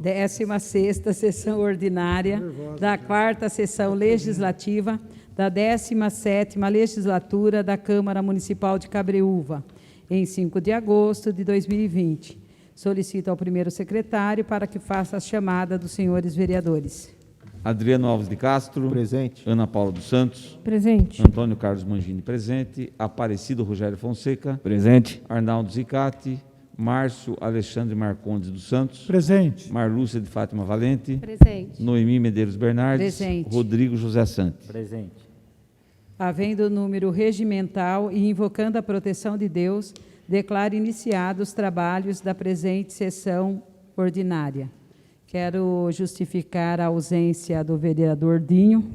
16ª Sessão Ordinária da 4ª Sessão Legislativa da 17ª Legislatura da Câmara Municipal de Cabreúva, em 5 de agosto de 2020. Solicito ao primeiro secretário para que faça a chamada dos senhores vereadores. Adriano Alves de Castro. Presente. Ana Paula dos Santos. Presente. Antônio Carlos Mangini, presente. Aparecido Rogério Fonseca. Presente. Arnaldo Zicati. Márcio Alexandre Marcondes dos Santos. Presente. Marlúcia de Fátima Valente. Presente. Noemi Medeiros Bernardes. Presente. Rodrigo José Santos. Presente. Havendo o número regimental e invocando a proteção de Deus, declaro iniciados os trabalhos da presente sessão ordinária. Quero justificar a ausência do vereador Dinho,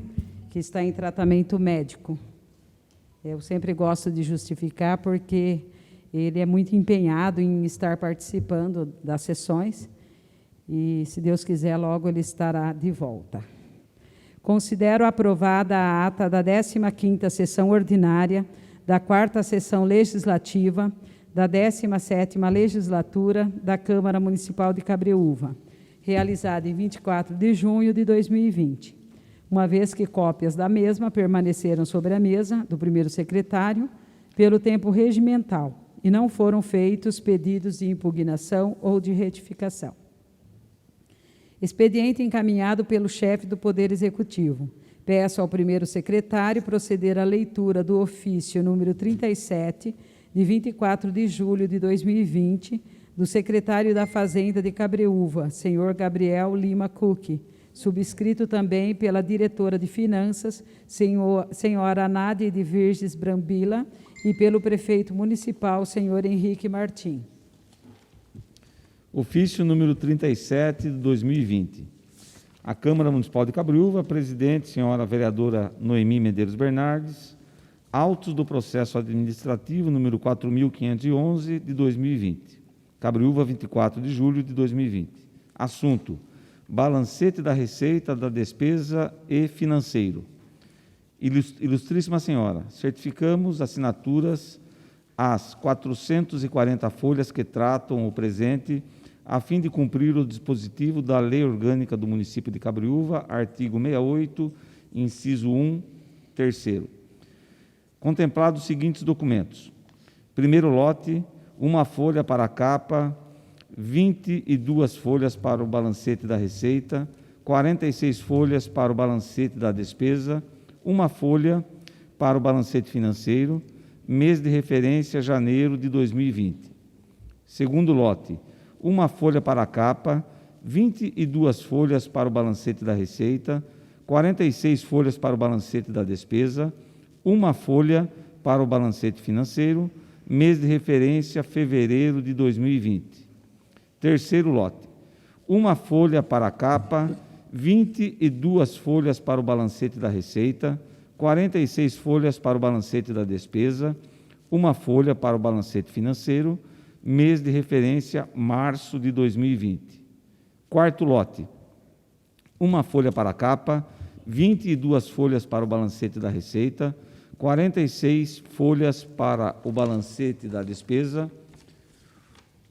que está em tratamento médico. Eu sempre gosto de justificar porque ele é muito empenhado em estar participando das sessões e, se Deus quiser, logo ele estará de volta. Considero aprovada a ata da 15ª Sessão Ordinária da 4ª Sessão Legislativa da 17ª Legislatura da Câmara Municipal de Cabreúva, realizada em 24 de junho de 2020, uma vez que cópias da mesma permaneceram sobre a mesa do primeiro secretário pelo tempo regimental e não foram feitos pedidos de impugnação ou de retificação. Expediente encaminhado pelo chefe do Poder Executivo. Peço ao primeiro secretário proceder à leitura do ofício número 37, de 24 de julho de 2020, do secretário da Fazenda de Cabreúva, senhor Gabriel Lima Cook, subscrito também pela diretora de Finanças, senhora Nádia de Virges Brambila, e pelo prefeito municipal, senhor Henrique Martim. Ofício número 37 de 2020. A Câmara Municipal de Cabreúva, presidente, senhora vereadora Noemi Medeiros Bernardes, autos do processo administrativo número 4.511 de 2020. Cabreúva, 24 de julho de 2020. Assunto: balancete da receita, da despesa e financeiro. Ilustríssima senhora, certificamos assinaturas às 440 folhas que tratam o presente, a fim de cumprir o dispositivo da Lei Orgânica do Município de Cabreúva, artigo 68, inciso 1, terceiro. Contemplados os seguintes documentos. Primeiro lote, uma folha para a capa, 22 folhas para o balancete da receita, 46 folhas para o balancete da despesa, uma folha para o balancete financeiro, mês de referência janeiro de 2020. Segundo lote, uma folha para a capa, 22 folhas para o balancete da receita, 46 folhas para o balancete da despesa, uma folha para o balancete financeiro, mês de referência fevereiro de 2020. Terceiro lote, uma folha para a capa, 22 folhas para o balancete da receita, 46 folhas para o balancete da despesa, uma folha para o balancete financeiro, mês de referência março de 2020. Quarto lote, uma folha para a capa, 22 folhas para o balancete da receita, 46 folhas para o balancete da despesa,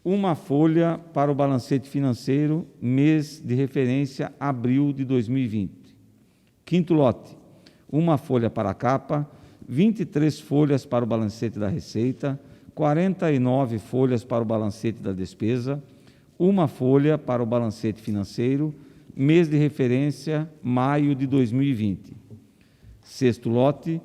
uma folha para o balancete financeiro, mês de referência abril de 2020. Quinto lote, uma folha para a capa, 23 folhas para o balancete da receita, 49 folhas para o balancete da despesa, uma folha para o balancete financeiro, mês de referência maio de 2020. Sexto lote,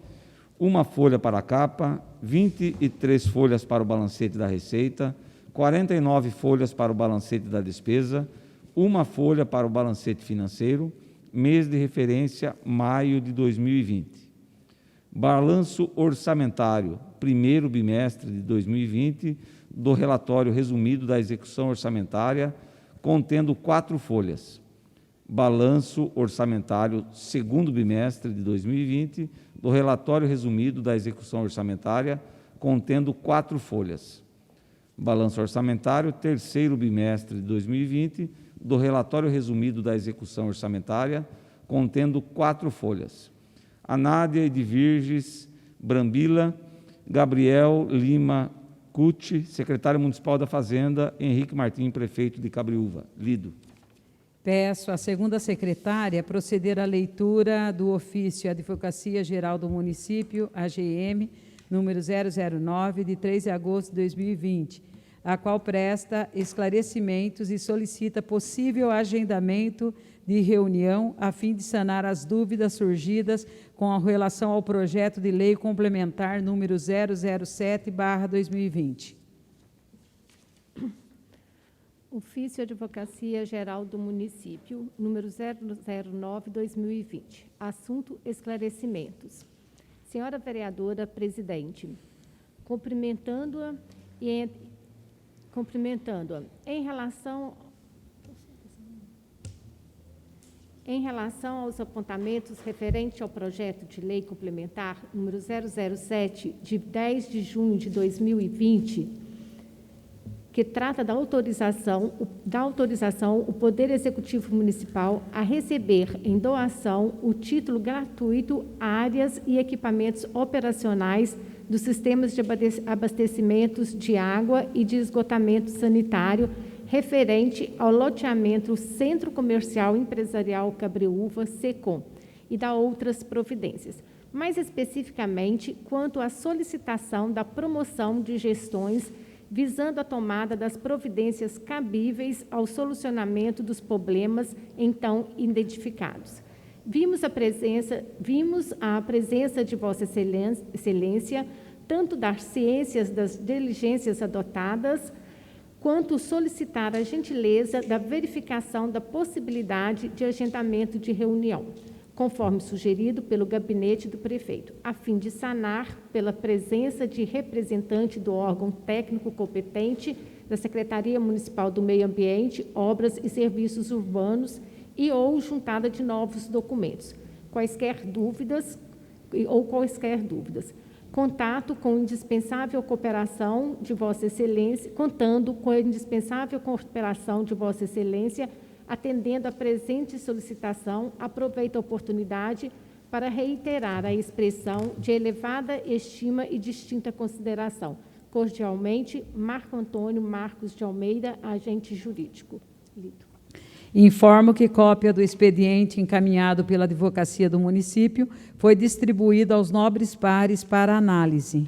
uma folha para a capa, 23 folhas para o balancete da receita, 49 folhas para o balancete da despesa, uma folha para o balancete financeiro, mês de referência maio de 2020. Balanço orçamentário, primeiro bimestre de 2020, do relatório resumido da execução orçamentária, contendo 4 folhas. Balanço orçamentário, segundo bimestre de 2020, do relatório resumido da execução orçamentária, contendo 4 folhas. Balanço orçamentário, terceiro bimestre de 2020, do relatório resumido da execução orçamentária, contendo 4 folhas. A Nádia de Virges Brambila, Gabriel Lima Cucci, secretário municipal da Fazenda, Henrique Martim, prefeito de Cabreúva. Lido. Peço à segunda secretária proceder à leitura do ofício Advocacia Geral do Município, AGM, número 009, de 3 de agosto de 2020, a qual presta esclarecimentos e solicita possível agendamento de reunião a fim de sanar as dúvidas surgidas com relação ao projeto de lei complementar número 007/2020. Ofício Advocacia Geral do Município, número 009/2020. Assunto: esclarecimentos. Senhora vereadora presidente, cumprimentando-a em relação aos apontamentos referentes ao projeto de lei complementar número 007, de 10 de junho de 2020, que trata da autorização o Poder Executivo Municipal a receber em doação o título gratuito áreas e equipamentos operacionais dos sistemas de abastecimentos de água e de esgotamento sanitário referente ao loteamento Centro Comercial Empresarial Cabreúva, SECOM, e da outras providências. Mais especificamente, quanto à solicitação da promoção de gestões visando a tomada das providências cabíveis ao solucionamento dos problemas então identificados. Vimos a presença de Vossa Excelência, tanto das ciências das diligências adotadas, quanto solicitar a gentileza da verificação da possibilidade de agendamento de reunião, conforme sugerido pelo gabinete do prefeito, a fim de sanar, pela presença de representante do órgão técnico competente da Secretaria Municipal do Meio Ambiente, Obras e Serviços Urbanos ou juntada de novos documentos, quaisquer dúvidas. Contato com indispensável cooperação de Vossa Excelência, contando com a indispensável cooperação de Vossa Excelência, atendendo à presente solicitação, aproveito a oportunidade para reiterar a expressão de elevada estima e distinta consideração. Cordialmente, Marco Antônio Marcos de Almeida, agente jurídico. Lido. Informo que cópia do expediente encaminhado pela Advocacia do Município foi distribuída aos nobres pares para análise.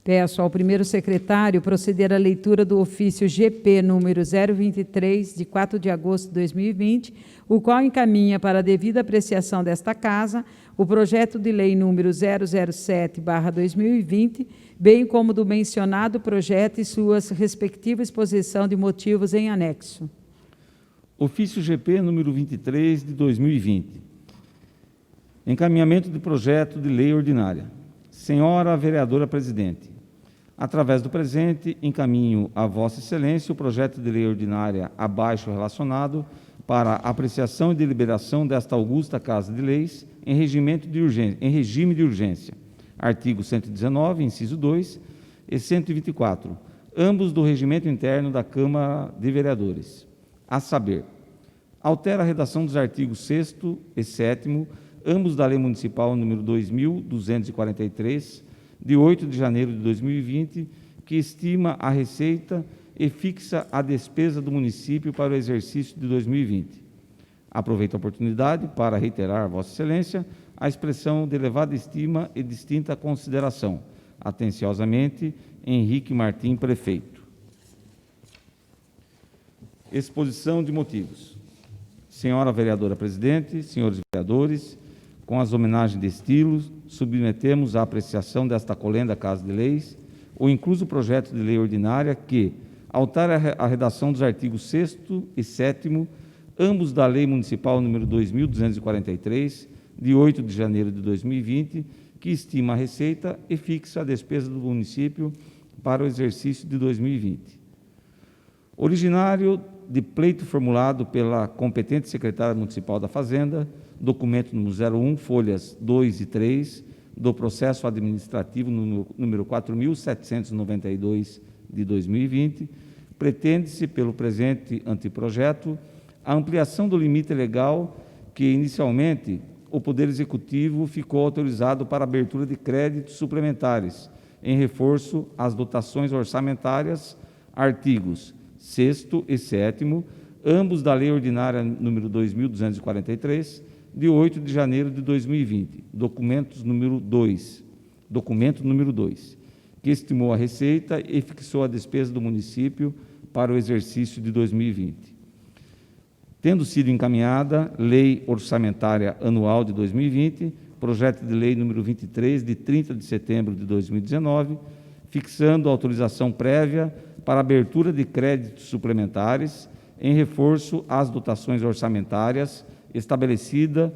Peço ao primeiro secretário proceder à leitura do ofício GP número 023, de 4 de agosto de 2020, o qual encaminha para a devida apreciação desta Casa o projeto de lei número 007/2020, bem como do mencionado projeto e suas respectivas exposição de motivos em anexo. Ofício GP número 23 de 2020. Encaminhamento de projeto de lei ordinária. Senhora vereadora presidente, através do presente, encaminho a Vossa Excelência o projeto de lei ordinária abaixo relacionado para apreciação e deliberação desta augusta Casa de Leis em regime de urgência. Artigo 119, inciso 2 e 124, ambos do regimento interno da Câmara de Vereadores. A saber, altera a redação dos artigos 6º e 7º, ambos da Lei Municipal número 2.243, de 8 de janeiro de 2020, que estima a receita e fixa a despesa do município para o exercício de 2020. Aproveito a oportunidade para reiterar a Vossa Excelência a expressão de elevada estima e distinta consideração. Atenciosamente, Henrique Martim, prefeito. Exposição de motivos. Senhora vereadora presidente, senhores vereadores, com as homenagens de estilo, submetemos à apreciação desta colenda Casa de Leis o incluso projeto de lei ordinária que altera a redação dos artigos 6º e 7º, ambos da Lei Municipal número 2.243, de 8 de janeiro de 2020, que estima a receita e fixa a despesa do município para o exercício de 2020. Originário de pleito formulado pela competente secretária municipal da Fazenda, documento número 01, folhas 2 e 3, do processo administrativo número 4.792 de 2020, pretende-se, pelo presente anteprojeto, a ampliação do limite legal que, inicialmente, o Poder Executivo ficou autorizado para abertura de créditos suplementares, em reforço às dotações orçamentárias, artigos 6º e 7º, ambos da Lei Ordinária número 2.243, de 8 de janeiro de 2020, documento número 2, que estimou a receita e fixou a despesa do município para o exercício de 2020. Tendo sido encaminhada Lei Orçamentária Anual de 2020, projeto de lei número 23, de 30 de setembro de 2019, fixando a autorização prévia para abertura de créditos suplementares em reforço às dotações orçamentárias estabelecida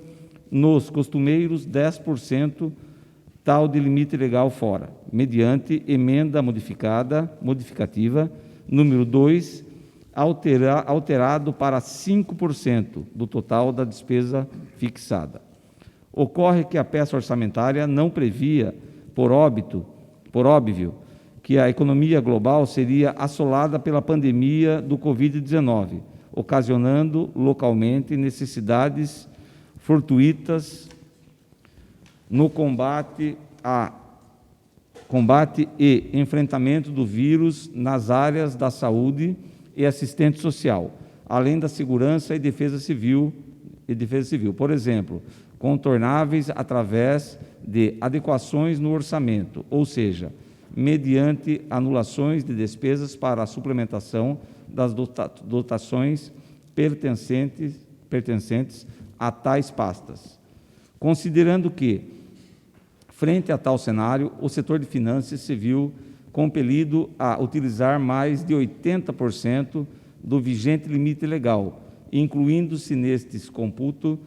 nos costumeiros 10% tal de limite legal fora, mediante emenda modificativa número 2, alterado para 5% do total da despesa fixada. Ocorre que a peça orçamentária não previa, por óbvio, que a economia global seria assolada pela pandemia do Covid-19, ocasionando localmente necessidades fortuitas no combate e enfrentamento do vírus nas áreas da saúde e assistente social, além da segurança e defesa civil, por exemplo, contornáveis através de adequações no orçamento, ou seja, mediante anulações de despesas para a suplementação das dotações pertencentes a tais pastas. Considerando que, frente a tal cenário, o setor de finanças se viu compelido a utilizar mais de 80% do vigente limite legal, incluindo-se nestes computo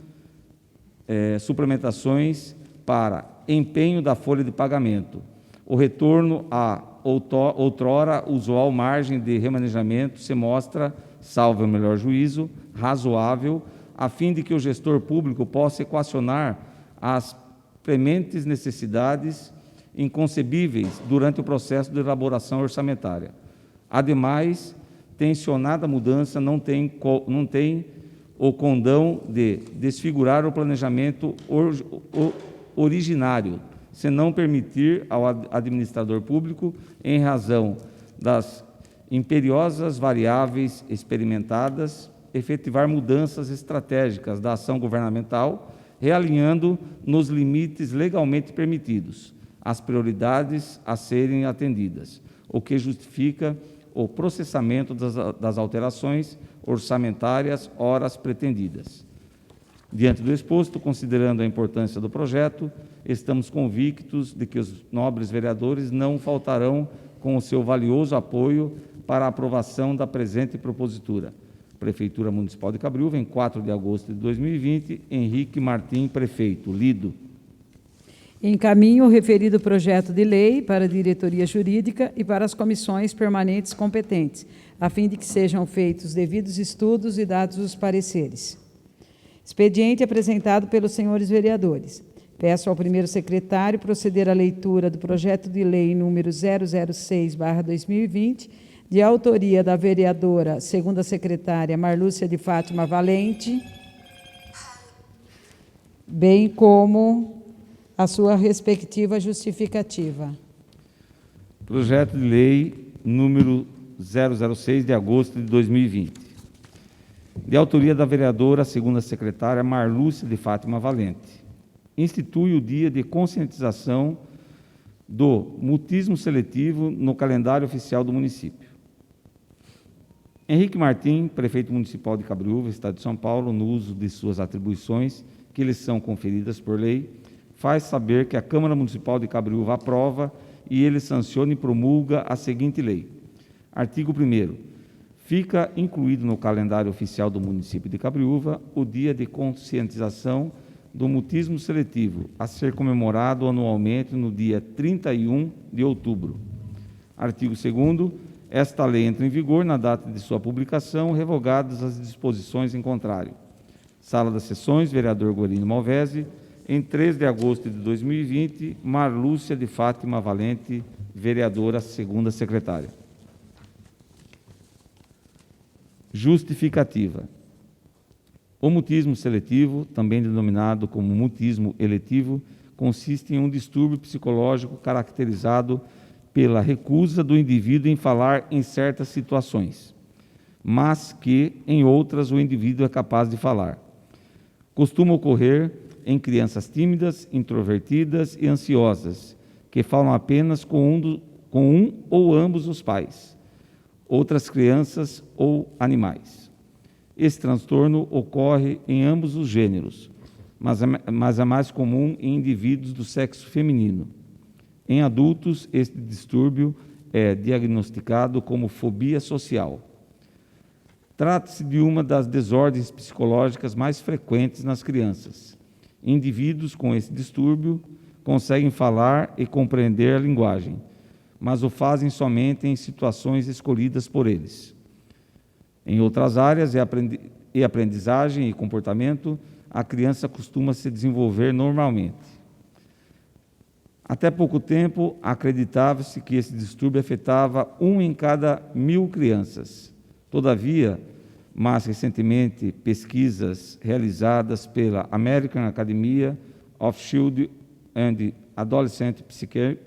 suplementações para empenho da folha de pagamento, o retorno à outrora usual margem de remanejamento se mostra, salvo o melhor juízo, razoável, a fim de que o gestor público possa equacionar as prementes necessidades inconcebíveis durante o processo de elaboração orçamentária. Ademais, tensionada mudança não tem o condão de desfigurar o planejamento originário, se não permitir ao administrador público, em razão das imperiosas variáveis experimentadas, efetivar mudanças estratégicas da ação governamental, realinhando nos limites legalmente permitidos as prioridades a serem atendidas, o que justifica o processamento das alterações orçamentárias horas pretendidas. Diante do exposto, considerando a importância do projeto, estamos convictos de que os nobres vereadores não faltarão com o seu valioso apoio para a aprovação da presente propositura. Prefeitura Municipal de Cabreúva, em 4 de agosto de 2020, Henrique Martim, prefeito. Lido. Encaminho o referido projeto de lei para a diretoria jurídica e para as comissões permanentes competentes, a fim de que sejam feitos os devidos estudos e dados os pareceres. Expediente apresentado pelos senhores vereadores. Peço ao primeiro secretário proceder à leitura do projeto de lei número 006/2020, de autoria da vereadora, segunda secretária, Marlúcia de Fátima Valente, bem como a sua respectiva justificativa. Projeto de lei número 006, de agosto de 2020. De autoria da vereadora, segunda secretária, Marlúcia de Fátima Valente. Institui o dia de conscientização do mutismo seletivo no calendário oficial do município. Henrique Martim, prefeito municipal de Cabreúva, Estado de São Paulo, no uso de suas atribuições que lhe são conferidas por lei, faz saber que a Câmara Municipal de Cabreúva aprova e ele sanciona e promulga a seguinte lei. Artigo 1º. Fica incluído no calendário oficial do município de Cabreúva o dia de conscientização do mutismo seletivo, a ser comemorado anualmente no dia 31 de outubro. Artigo 2º. Esta lei entra em vigor na data de sua publicação, revogadas as disposições em contrário. Sala das Sessões, vereador Guarino Malvese, em 3 de agosto de 2020, Marlúcia de Fátima Valente, vereadora, segunda secretária. Justificativa. O mutismo seletivo, também denominado como mutismo eletivo, consiste em um distúrbio psicológico caracterizado pela recusa do indivíduo em falar em certas situações. mas que, em outras, o indivíduo é capaz de falar. Costuma ocorrer em crianças tímidas, introvertidas e ansiosas, que falam apenas com um ou ambos os pais, outras crianças ou animais. Esse transtorno ocorre em ambos os gêneros, mas é mais comum em indivíduos do sexo feminino. Em adultos, este distúrbio é diagnosticado como fobia social. Trata-se de uma das desordens psicológicas mais frequentes nas crianças. Indivíduos com esse distúrbio conseguem falar e compreender a linguagem, mas o fazem somente em situações escolhidas por eles. Em outras áreas, aprendizagem e comportamento, a criança costuma se desenvolver normalmente. Até pouco tempo, acreditava-se que esse distúrbio afetava 1 em cada 1000 crianças. Todavia, mais recentemente, pesquisas realizadas pela American Academy of Child and Adolescent Psychiatry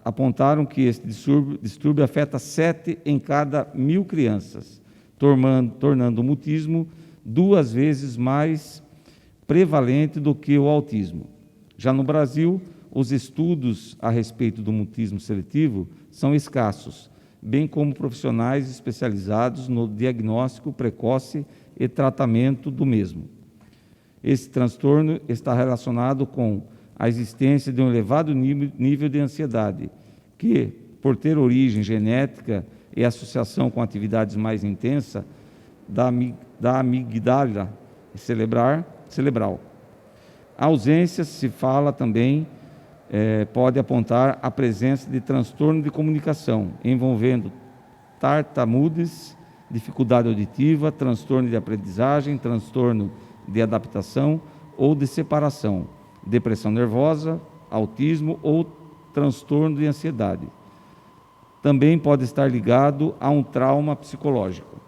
apontaram que esse distúrbio afeta 7 em cada 1000 crianças, tornando o mutismo 2 vezes mais prevalente do que o autismo. Já no Brasil, os estudos a respeito do mutismo seletivo são escassos, bem como profissionais especializados no diagnóstico precoce e tratamento do mesmo. Esse transtorno está relacionado com a existência de um elevado nível de ansiedade, que, por ter origem genética e associação com atividades mais intensas da amígdala cerebral. A ausência, se fala também, pode apontar a presença de transtorno de comunicação, envolvendo tartamudeez, dificuldade auditiva, transtorno de aprendizagem, transtorno de adaptação ou de separação, depressão nervosa, autismo ou transtorno de ansiedade. Também pode estar ligado a um trauma psicológico.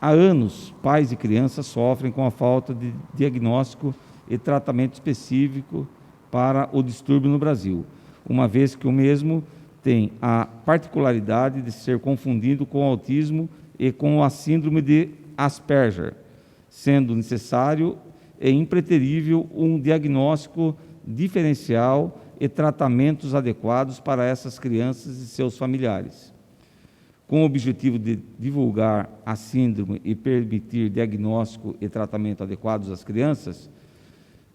Há anos, pais e crianças sofrem com a falta de diagnóstico e tratamento específico para o distúrbio no Brasil, uma vez que o mesmo tem a particularidade de ser confundido com o autismo e com a síndrome de Asperger, sendo necessário e impreterível um diagnóstico diferencial e tratamentos adequados para essas crianças e seus familiares. Com o objetivo de divulgar a síndrome e permitir diagnóstico e tratamento adequados às crianças,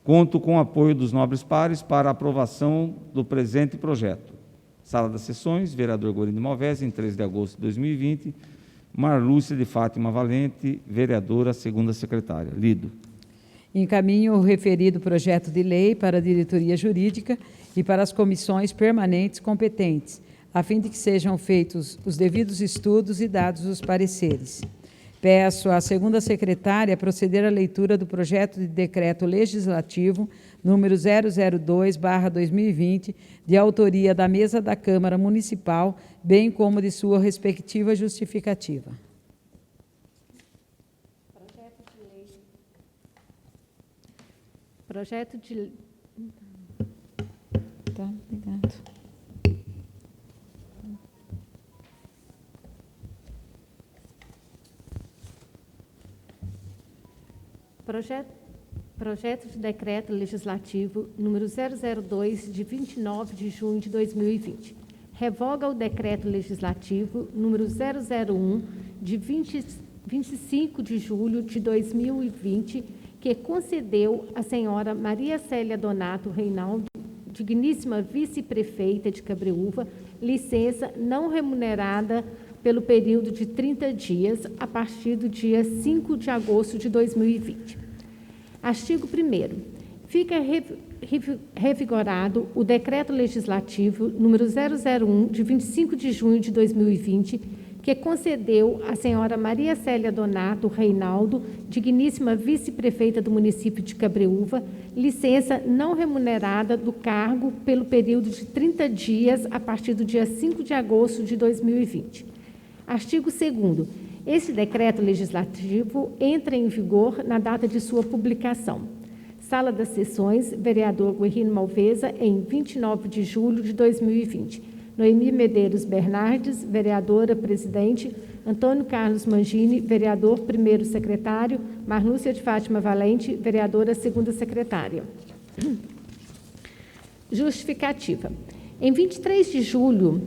conto com o apoio dos nobres pares para a aprovação do presente projeto. Sala das Sessões, vereador Gorino Malvese, em 3 de agosto de 2020, Marlúcia de Fátima Valente, vereadora, segunda secretária. Lido. Encaminho o referido projeto de lei para a diretoria jurídica e para as comissões permanentes competentes, a fim de que sejam feitos os devidos estudos e dados os pareceres. Peço à segunda secretária proceder à leitura do projeto de decreto legislativo número 002/2020, de autoria da Mesa da Câmara Municipal, bem como de sua respectiva justificativa. Projeto de lei. Tá, obrigado. Projeto de decreto legislativo número 002, de 29 de junho de 2020. Revoga o decreto legislativo número 001, de 25 de julho de 2020, que concedeu à senhora Maria Célia Donato Reinaldo, digníssima vice-prefeita de Cabreúva, licença não remunerada pelo período de 30 dias, a partir do dia 5 de agosto de 2020. Artigo 1º. Fica revigorado o Decreto Legislativo número 001, de 25 de junho de 2020, que concedeu à senhora Maria Célia Donato Reinaldo, digníssima vice-prefeita do município de Cabreúva, licença não remunerada do cargo pelo período de 30 dias, a partir do dia 5 de agosto de 2020. Artigo 2º. Esse decreto legislativo entra em vigor na data de sua publicação. Sala das Sessões, vereador Guerrino Malvesa, em 29 de julho de 2020. Noemi Medeiros Bernardes, vereadora presidente, Antônio Carlos Mangini, vereador primeiro secretário, Marlúcia de Fátima Valente, vereadora segunda secretária. Justificativa. Em 23 de julho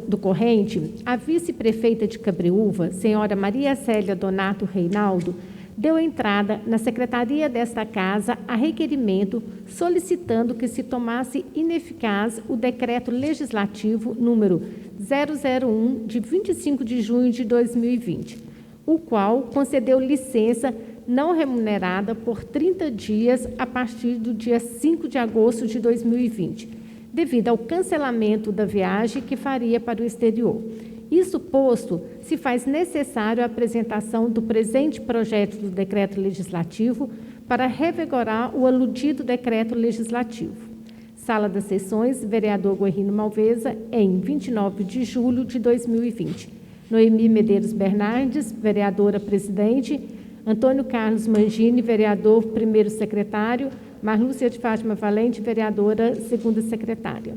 do corrente, a vice-prefeita de Cabreúva, senhora Maria Célia Donato Reinaldo, deu entrada na secretaria desta Casa a requerimento solicitando que se tomasse ineficaz o decreto legislativo número 001, de 25 de junho de 2020, o qual concedeu licença não remunerada por 30 dias a partir do dia 5 de agosto de 2020, devido ao cancelamento da viagem que faria para o exterior. Isso posto, se faz necessário a apresentação do presente projeto do decreto legislativo para revigorar o aludido decreto legislativo. Sala das Sessões, vereador Guerrino Malveza, em 29 de julho de 2020. Noemi Medeiros Bernardes, vereadora presidente, Antônio Carlos Mangini, vereador primeiro secretário, Marlúcia de Fátima Valente, vereadora segunda secretária.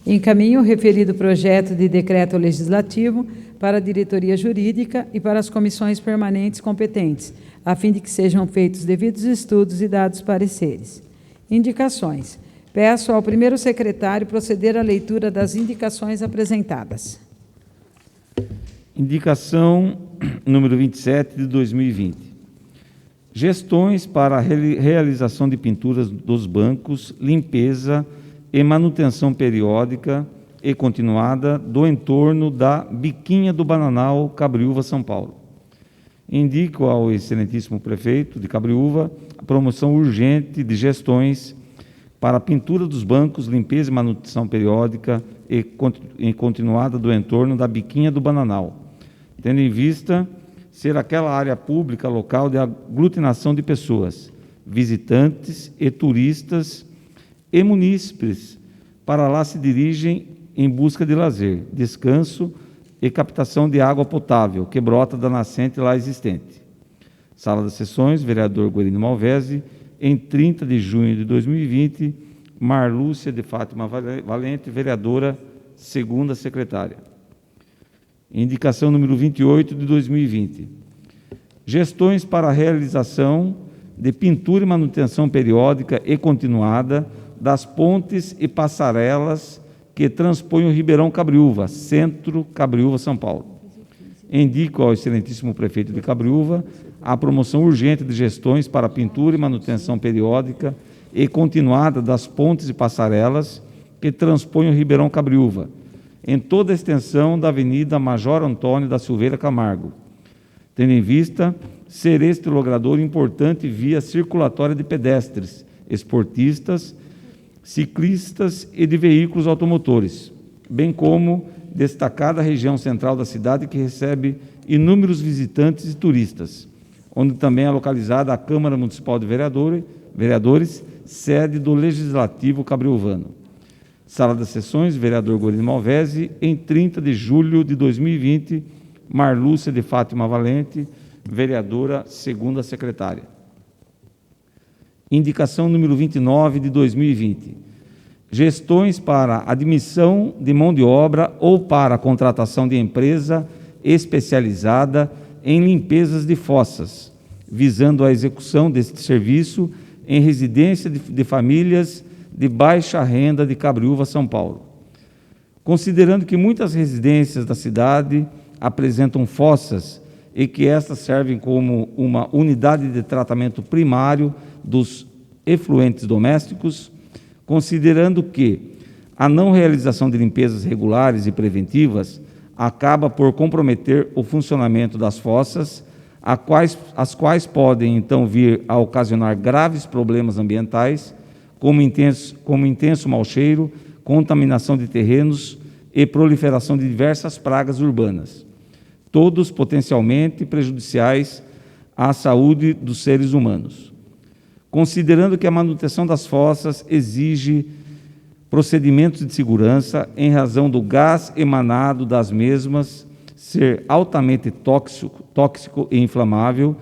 Encaminho o referido projeto de decreto legislativo para a diretoria jurídica e para as comissões permanentes competentes, a fim de que sejam feitos devidos estudos e dados pareceres. Indicações. Peço ao primeiro secretário proceder à leitura das indicações apresentadas. Indicação número 27 de 2020. Gestões para a realização de pinturas dos bancos, limpeza e manutenção periódica e continuada do entorno da Biquinha do Bananal, Cabreúva, São Paulo. Indico ao excelentíssimo prefeito de Cabreúva a promoção urgente de gestões para a pintura dos bancos, limpeza e manutenção periódica e continuada do entorno da Biquinha do Bananal, tendo em vista ser aquela área pública local de aglutinação de pessoas, visitantes e turistas e munícipes para lá se dirigem em busca de lazer, descanso e captação de água potável que brota da nascente lá existente. Sala das Sessões, vereador Guerrino Malvese, em 30 de junho de 2020, Marlúcia de Fátima Valente, vereadora segunda secretária. Indicação número 28 de 2020. Gestões para a realização de pintura e manutenção periódica e continuada das pontes e passarelas que transpõem o Ribeirão Cabreúva, Centro Cabreúva, São Paulo. Indico ao excelentíssimo prefeito de Cabreúva a promoção urgente de gestões para a pintura e manutenção periódica e continuada das pontes e passarelas que transpõem o Ribeirão Cabreúva, em toda a extensão da Avenida Major Antônio da Silveira Camargo, tendo em vista ser este logrador importante via circulatória de pedestres, esportistas, ciclistas e de veículos automotores, bem como destacada região central da cidade que recebe inúmeros visitantes e turistas, onde também é localizada a Câmara Municipal de Vereadores, sede do Legislativo cabreuvano. Sala das Sessões, vereador Guerrino Malvese, em 30 de julho de 2020, Marlúcia de Fátima Valente, vereadora segunda secretária. Indicação número 29 de 2020. Gestões para admissão de mão de obra ou para a contratação de empresa especializada em limpezas de fossas, visando a execução deste serviço em residência de famílias de baixa renda de Cabreúva, São Paulo. Considerando que muitas residências da cidade apresentam fossas e que estas servem como uma unidade de tratamento primário dos efluentes domésticos, considerando que a não realização de limpezas regulares e preventivas acaba por comprometer o funcionamento das fossas, as quais podem então vir a ocasionar graves problemas ambientais, como intenso mau cheiro, contaminação de terrenos e proliferação de diversas pragas urbanas, todos potencialmente prejudiciais à saúde dos seres humanos. Considerando que a manutenção das fossas exige procedimentos de segurança em razão do gás emanado das mesmas ser altamente tóxico e inflamável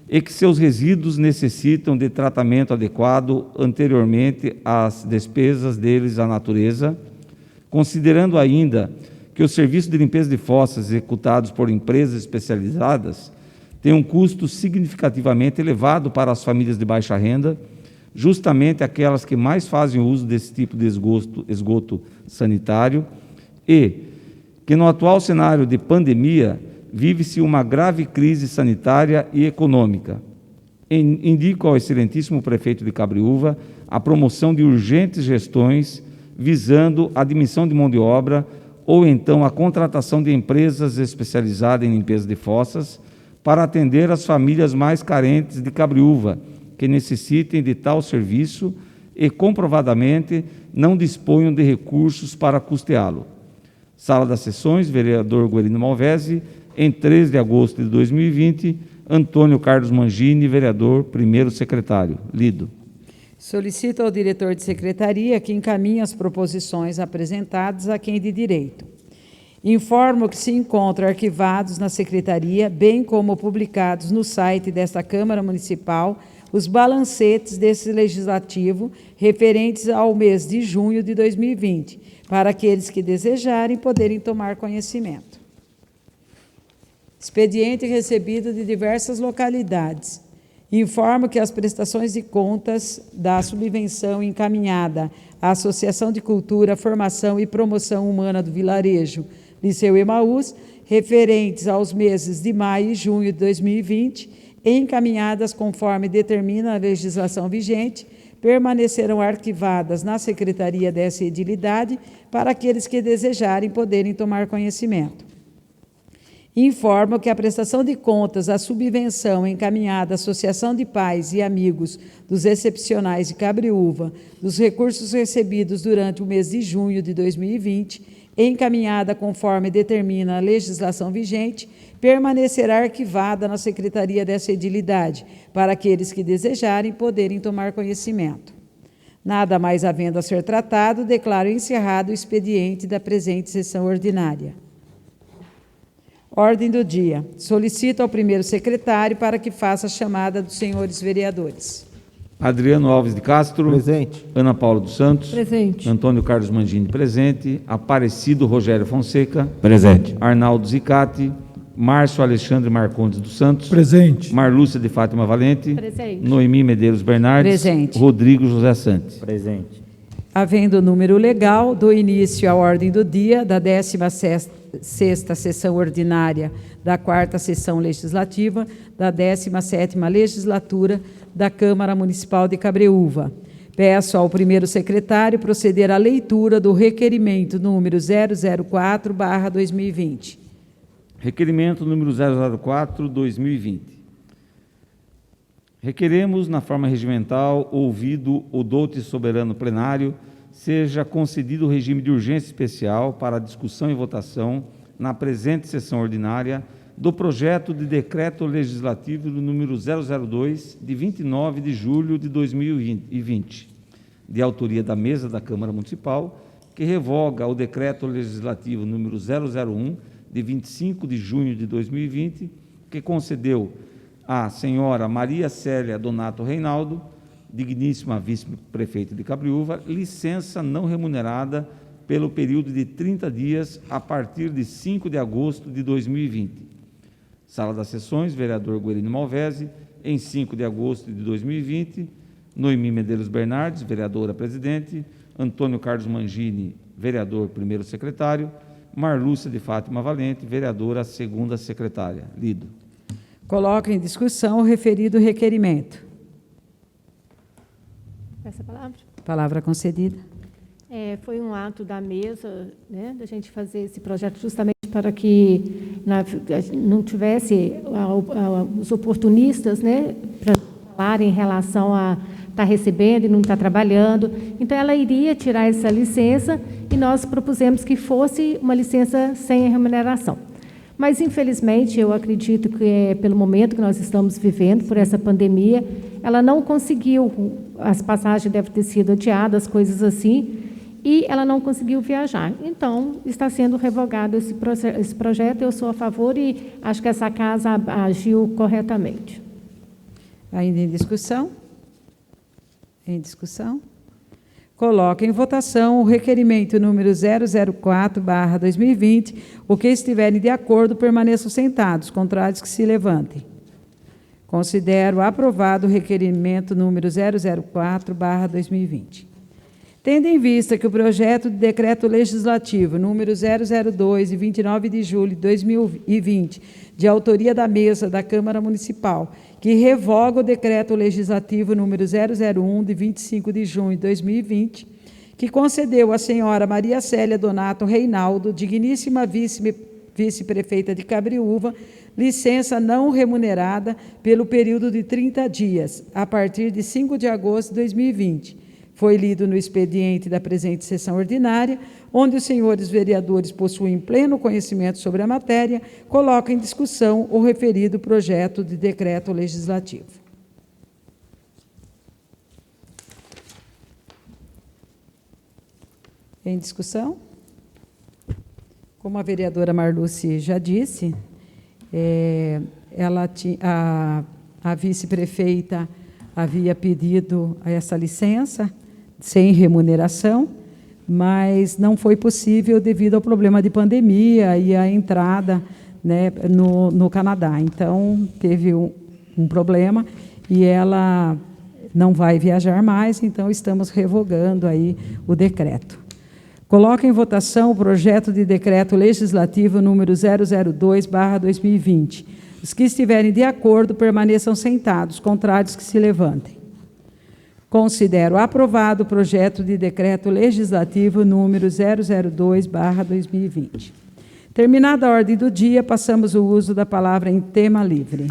e que seus resíduos necessitam de tratamento adequado anteriormente às despesas deles à natureza, Considerando ainda que os serviços de limpeza de fossas executados por empresas especializadas têm um custo significativamente elevado para as famílias de baixa renda, justamente aquelas que mais fazem uso desse tipo de esgoto sanitário, e que no atual cenário de pandemia vive-se uma grave crise sanitária e econômica. Indico ao excelentíssimo prefeito de Cabreúva a promoção de urgentes gestões visando a admissão de mão de obra ou então a contratação de empresas especializadas em limpeza de fossas para atender as famílias mais carentes de Cabreúva, que necessitem de tal serviço e, comprovadamente, não disponham de recursos para custeá-lo. Sala das Sessões, vereador Guerino Malvese, em 3 de agosto de 2020, Antônio Carlos Mangini, vereador, primeiro secretário. Lido. Solicito ao diretor de secretaria que encaminhe as proposições apresentadas a quem de direito. Informo que se encontram arquivados na secretaria, bem como publicados no site desta Câmara Municipal, os balancetes desse legislativo referentes ao mês de junho de 2020, para aqueles que desejarem poderem tomar conhecimento. Expediente recebido de diversas localidades. Informo que as prestações de contas da subvenção encaminhada à Associação de Cultura, Formação e Promoção Humana do Vilarejo, Liceu Emaús, referentes aos meses de maio e junho de 2020, encaminhadas conforme determina a legislação vigente, permanecerão arquivadas na Secretaria dessa edilidade para aqueles que desejarem poderem tomar conhecimento. Informo que a prestação de contas à subvenção encaminhada à Associação de Pais e Amigos dos Excepcionais de Cabreúva, dos recursos recebidos durante o mês de junho de 2020, encaminhada conforme determina a legislação vigente, permanecerá arquivada na Secretaria dessa edilidade, para aqueles que desejarem poderem tomar conhecimento. Nada mais havendo a ser tratado, declaro encerrado o expediente da presente sessão ordinária. Ordem do dia. Solicito ao primeiro secretário para que faça a chamada dos senhores vereadores. Adriano Alves de Castro. Presente. Ana Paula dos Santos. Presente. Antônio Carlos Mangini, presente. Aparecido Rogério Fonseca. Presente. Arnaldo Zicati. Márcio Alexandre Marcondes dos Santos. Presente. Marlúcia de Fátima Valente. Presente. Noemi Medeiros Bernardes. Presente. Rodrigo José Santos. Presente. Havendo o número legal, dou início à ordem do dia da 16ª sessão ordinária da 4ª sessão legislativa da 17ª legislatura da Câmara Municipal de Cabreúva. Peço ao primeiro secretário proceder à leitura do requerimento número 004/2020. Requerimento número 004/2020. Requeremos, na forma regimental, ouvido o doute soberano plenário, seja concedido o regime de urgência especial para a discussão e votação, na presente sessão ordinária, do projeto de decreto legislativo número 002, de 29 de julho de 2020, de autoria da mesa da Câmara Municipal, que revoga o decreto legislativo número 001, de 25 de junho de 2020, que concedeu à senhora Maria Célia Donato Reinaldo, digníssima vice-prefeita de Cabreúva, licença não remunerada pelo período de 30 dias a partir de 5 de agosto de 2020. Sala das Sessões, vereador Guerino Malvese, em 5 de agosto de 2020, Noemi Medeiros Bernardes, vereadora presidente, Antônio Carlos Mangini, vereador primeiro secretário, Marlúcia de Fátima Valente, vereadora segunda secretária. Lido. Coloco em discussão o referido requerimento. Essa palavra? Palavra concedida. Foi um ato da mesa, né, da gente fazer esse projeto justamente para que não tivesse os oportunistas, né, para falar em relação a estar recebendo e não estar trabalhando. Então, ela iria tirar essa licença e nós propusemos que fosse uma licença sem remuneração. Mas, infelizmente, eu acredito que, pelo momento que nós estamos vivendo, por essa pandemia, ela não conseguiu, as passagens devem ter sido adiadas, coisas assim, e ela não conseguiu viajar. Então, está sendo revogado esse projeto, eu sou a favor e acho que essa casa agiu corretamente. Ainda em discussão? Em discussão? Coloco em votação o requerimento número 004/2020. O que estiverem de acordo, permaneçam sentados. Contrários, que se levantem. Considero aprovado o requerimento número 004/2020. Tendo em vista que o projeto de decreto legislativo número 002, de 29 de julho de 2020, de autoria da mesa da Câmara Municipal, que revoga o decreto legislativo número 001, de 25 de junho de 2020, que concedeu à senhora Maria Célia Donato Reinaldo, digníssima vice-prefeita de Cabriúva, licença não remunerada pelo período de 30 dias, a partir de 5 de agosto de 2020. Foi lido no expediente da presente sessão ordinária, onde os senhores vereadores possuem pleno conhecimento sobre a matéria, coloco em discussão o referido projeto de decreto legislativo. Em discussão? Como a vereadora Marluce já disse, a vice-prefeita havia pedido essa licença sem remuneração, mas não foi possível devido ao problema de pandemia e a entrada, né, no Canadá. Então, teve um problema e ela não vai viajar mais, então estamos revogando aí o decreto. Coloco em votação o projeto de decreto legislativo número 002/2020. Os que estiverem de acordo, permaneçam sentados. Contrários, que se levantem. Considero aprovado o projeto de decreto legislativo número 002/2020. Terminada a ordem do dia, passamos o uso da palavra em tema livre.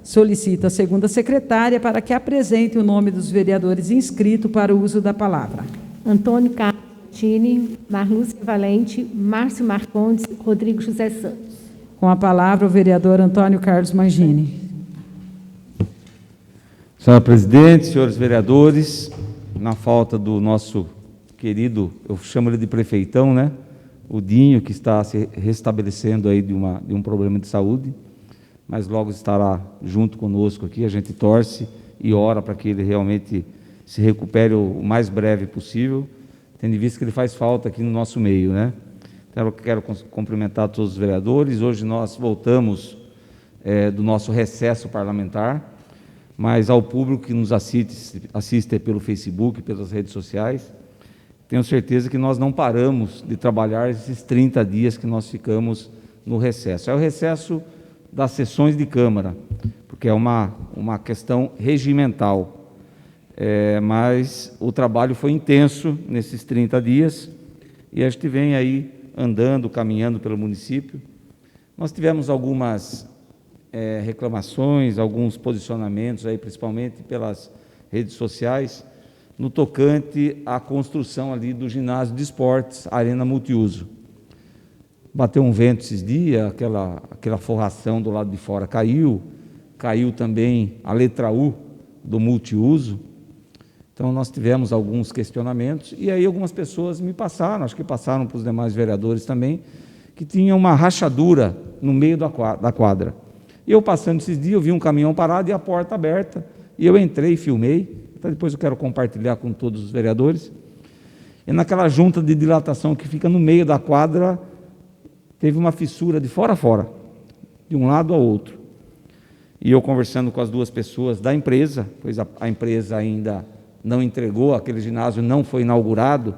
Solicito a segunda secretária para que apresente o nome dos vereadores inscritos para o uso da palavra. Antônio Carlos Tini, Marluce Valente, Márcio Marcondes, Rodrigo José Santos. Com a palavra, o vereador Antônio Carlos Mangini. Senhora presidente, senhores vereadores, na falta do nosso querido, eu chamo ele de prefeitão, né? O Dinho, que está se restabelecendo aí de um problema de saúde, mas logo estará junto conosco aqui. A gente torce e ora para que ele realmente se recupere o mais breve possível, tendo em vista que ele faz falta aqui no nosso meio, né? Então, eu quero cumprimentar todos os vereadores. Hoje nós voltamos do nosso recesso parlamentar, mas ao público que nos assiste pelo Facebook, pelas redes sociais, tenho certeza que nós não paramos de trabalhar esses 30 dias que nós ficamos no recesso. É o recesso das sessões de Câmara, porque é uma questão regimental, mas o trabalho foi intenso nesses 30 dias e a gente vem aí andando, caminhando pelo município. Nós tivemos algumas reclamações, alguns posicionamentos, aí, principalmente pelas redes sociais, no tocante à construção ali do ginásio de esportes, Arena Multiuso. Bateu um vento esses dias, aquela forração do lado de fora caiu também a letra U do multiuso. Então, nós tivemos alguns questionamentos, e aí algumas pessoas me passaram, acho que passaram para os demais vereadores também, que tinha uma rachadura no meio da quadra. Eu, passando esses dias, eu vi um caminhão parado e a porta aberta, e eu entrei e filmei. Então, depois eu quero compartilhar com todos os vereadores. E naquela junta de dilatação que fica no meio da quadra, teve uma fissura de fora a fora, de um lado ao outro. E eu conversando com as duas pessoas da empresa, pois a empresa ainda não entregou, aquele ginásio não foi inaugurado,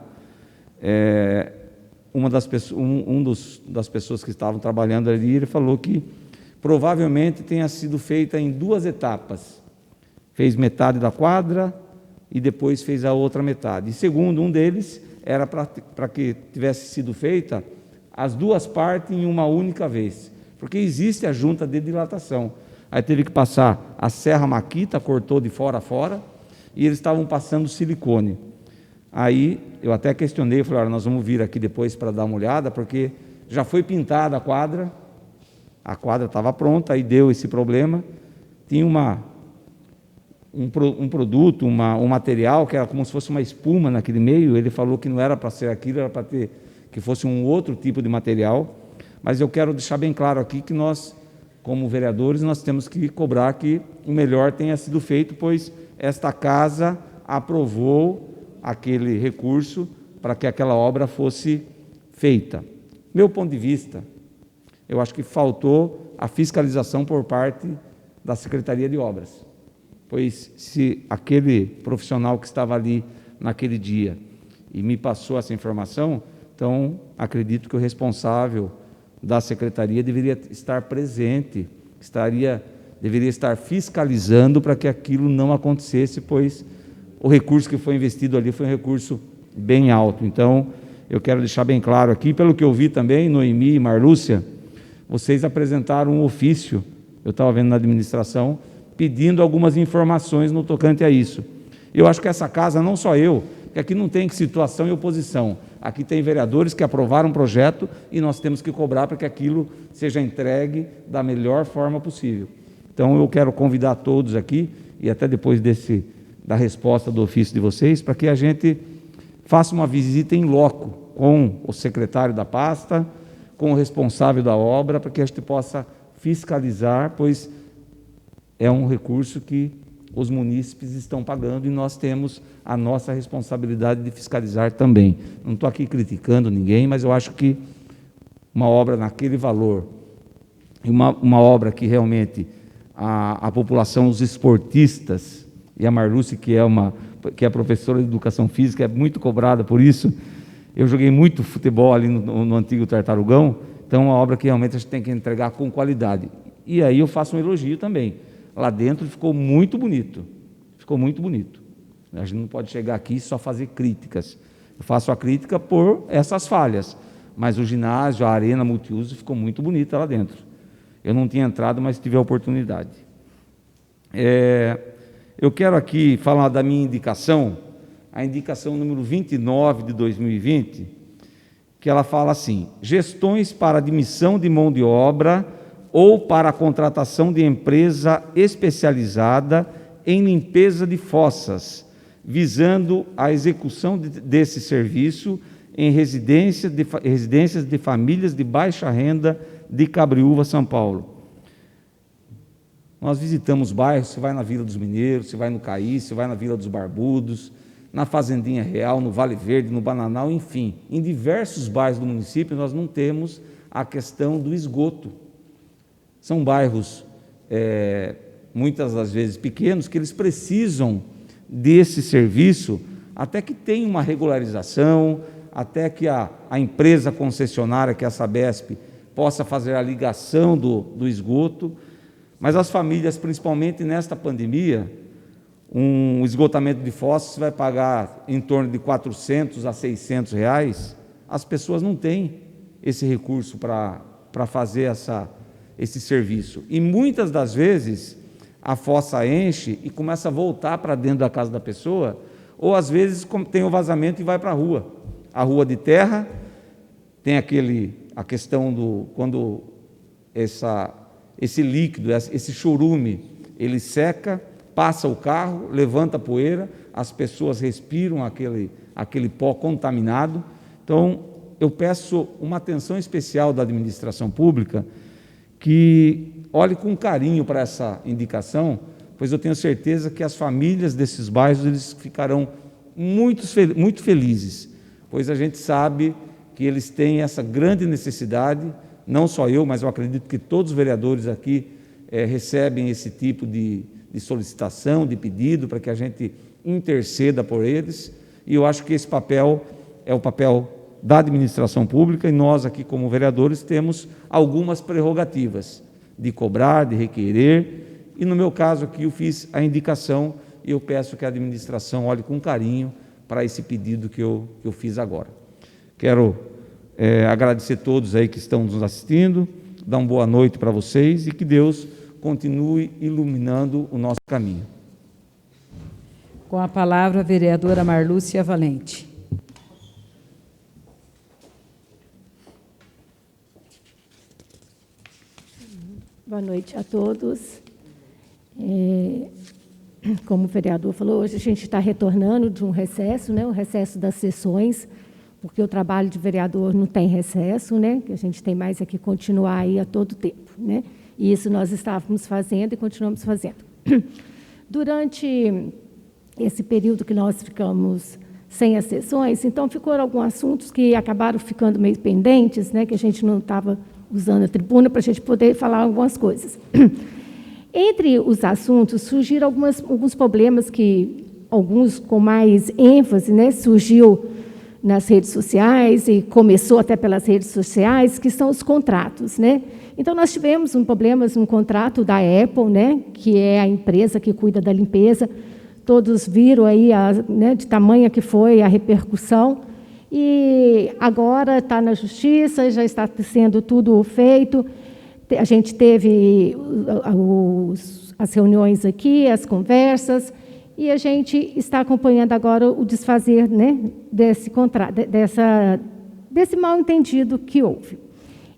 das pessoas que estavam trabalhando ali, ele falou que provavelmente tenha sido feita em 2 etapas. Fez metade da quadra e depois fez a outra metade. E segundo um deles, era para que tivesse sido feita as 2 partes em uma única vez, porque existe a junta de dilatação. Aí teve que passar a serra maquita, cortou de fora a fora, e eles estavam passando silicone. Aí eu até questionei, falei, olha, nós vamos vir aqui depois para dar uma olhada, porque já foi pintada a quadra estava pronta, aí deu esse problema, tinha um produto, um material que era como se fosse uma espuma naquele meio. Ele falou que não era para ser aquilo, era para ter, que fosse um outro tipo de material, mas eu quero deixar bem claro aqui que nós, como vereadores, nós temos que cobrar que o melhor tenha sido feito, pois esta casa aprovou aquele recurso para que aquela obra fosse feita. Meu ponto de vista, eu acho que faltou a fiscalização por parte da Secretaria de Obras, pois se aquele profissional que estava ali naquele dia e me passou essa informação, então acredito que o responsável da Secretaria deveria estar presente, deveria estar fiscalizando para que aquilo não acontecesse, pois o recurso que foi investido ali foi um recurso bem alto. Então, eu quero deixar bem claro aqui, pelo que eu vi também, Noemi e Marlúcia, vocês apresentaram um ofício, eu estava vendo na administração, pedindo algumas informações no tocante a isso. Eu acho que essa casa, não só eu, que aqui não tem situação e oposição, aqui tem vereadores que aprovaram um projeto e nós temos que cobrar para que aquilo seja entregue da melhor forma possível. Então, eu quero convidar todos aqui, e até depois da resposta do ofício de vocês, para que a gente faça uma visita em loco com o secretário da pasta, com o responsável da obra, para que a gente possa fiscalizar, pois é um recurso que os munícipes estão pagando e nós temos a nossa responsabilidade de fiscalizar também. Não estou aqui criticando ninguém, mas eu acho que uma obra naquele valor, uma obra que realmente a população, os esportistas, e a Marlúcia, que é professora de educação física, é muito cobrada por isso. Eu joguei muito futebol ali no antigo Tartarugão, então é uma obra que realmente a gente tem que entregar com qualidade. E aí eu faço um elogio também. Lá dentro ficou muito bonito, ficou muito bonito. A gente não pode chegar aqui e só fazer críticas. Eu faço a crítica por essas falhas, mas o ginásio, a arena multiuso ficou muito bonita lá dentro. Eu não tinha entrado, mas tive a oportunidade. Eu quero aqui falar da minha indicação, a indicação número 29 de 2020, que ela fala assim: gestões para admissão de mão de obra ou para a contratação de empresa especializada em limpeza de fossas, visando a execução desse serviço em residências de famílias de baixa renda de Cabriúva, São Paulo. Nós visitamos bairros, você vai na Vila dos Mineiros, você vai no Caí, você vai na Vila dos Barbudos, na Fazendinha Real, no Vale Verde, no Bananal, enfim. Em diversos bairros do município nós não temos a questão do esgoto. São bairros, muitas das vezes pequenos, que eles precisam desse serviço até que tenha uma regularização, até que a empresa concessionária, que é a Sabesp, possa fazer a ligação do esgoto. Mas as famílias, principalmente nesta pandemia, um esgotamento de fossas vai pagar em torno de R$400 a R$600, as pessoas não têm esse recurso para fazer esse serviço. E muitas das vezes a fossa enche e começa a voltar para dentro da casa da pessoa, ou às vezes tem o vazamento e vai para a rua de terra, tem a questão quando esse líquido, esse chorume, ele seca, passa o carro, levanta a poeira, as pessoas respiram aquele pó contaminado. Então, eu peço uma atenção especial da administração pública, que olhe com carinho para essa indicação, pois eu tenho certeza que as famílias desses bairros eles ficarão muito felizes, pois a gente sabe que eles têm essa grande necessidade. Não só eu, mas eu acredito que todos os vereadores aqui recebem esse tipo de solicitação, de pedido, para que a gente interceda por eles, e eu acho que esse papel é o papel da administração pública, e nós aqui como vereadores temos algumas prerrogativas de cobrar, de requerer, e no meu caso aqui eu fiz a indicação, e eu peço que a administração olhe com carinho para esse pedido que eu fiz agora. Quero agradecer a todos aí que estão nos assistindo, dar uma boa noite para vocês e que Deus continue iluminando o nosso caminho. Com a palavra, a vereadora Marlúcia Valente. Boa noite a todos. Como o vereador falou, hoje a gente está retornando de um recesso, né, o recesso das sessões, porque o trabalho de vereador não tem recesso, né, que a gente tem mais é que continuar aí a todo tempo, né, e isso nós estávamos fazendo e continuamos fazendo. Durante esse período que nós ficamos sem as sessões, então ficaram alguns assuntos que acabaram ficando meio pendentes, né, que a gente não estava usando a tribuna para a gente poder falar algumas coisas. Entre os assuntos, surgiram alguns problemas que, alguns com mais ênfase, né, surgiu nas redes sociais e começou até pelas redes sociais, que são os contratos, né? Então, nós tivemos problemas no contrato da Apple, né, que é a empresa que cuida da limpeza. Todos viram aí né, de tamanha que foi a repercussão. E agora está na justiça, já está sendo tudo feito. A gente teve as reuniões aqui, as conversas, e a gente está acompanhando agora o desfazer, né, desse contrato, desse mal-entendido que houve.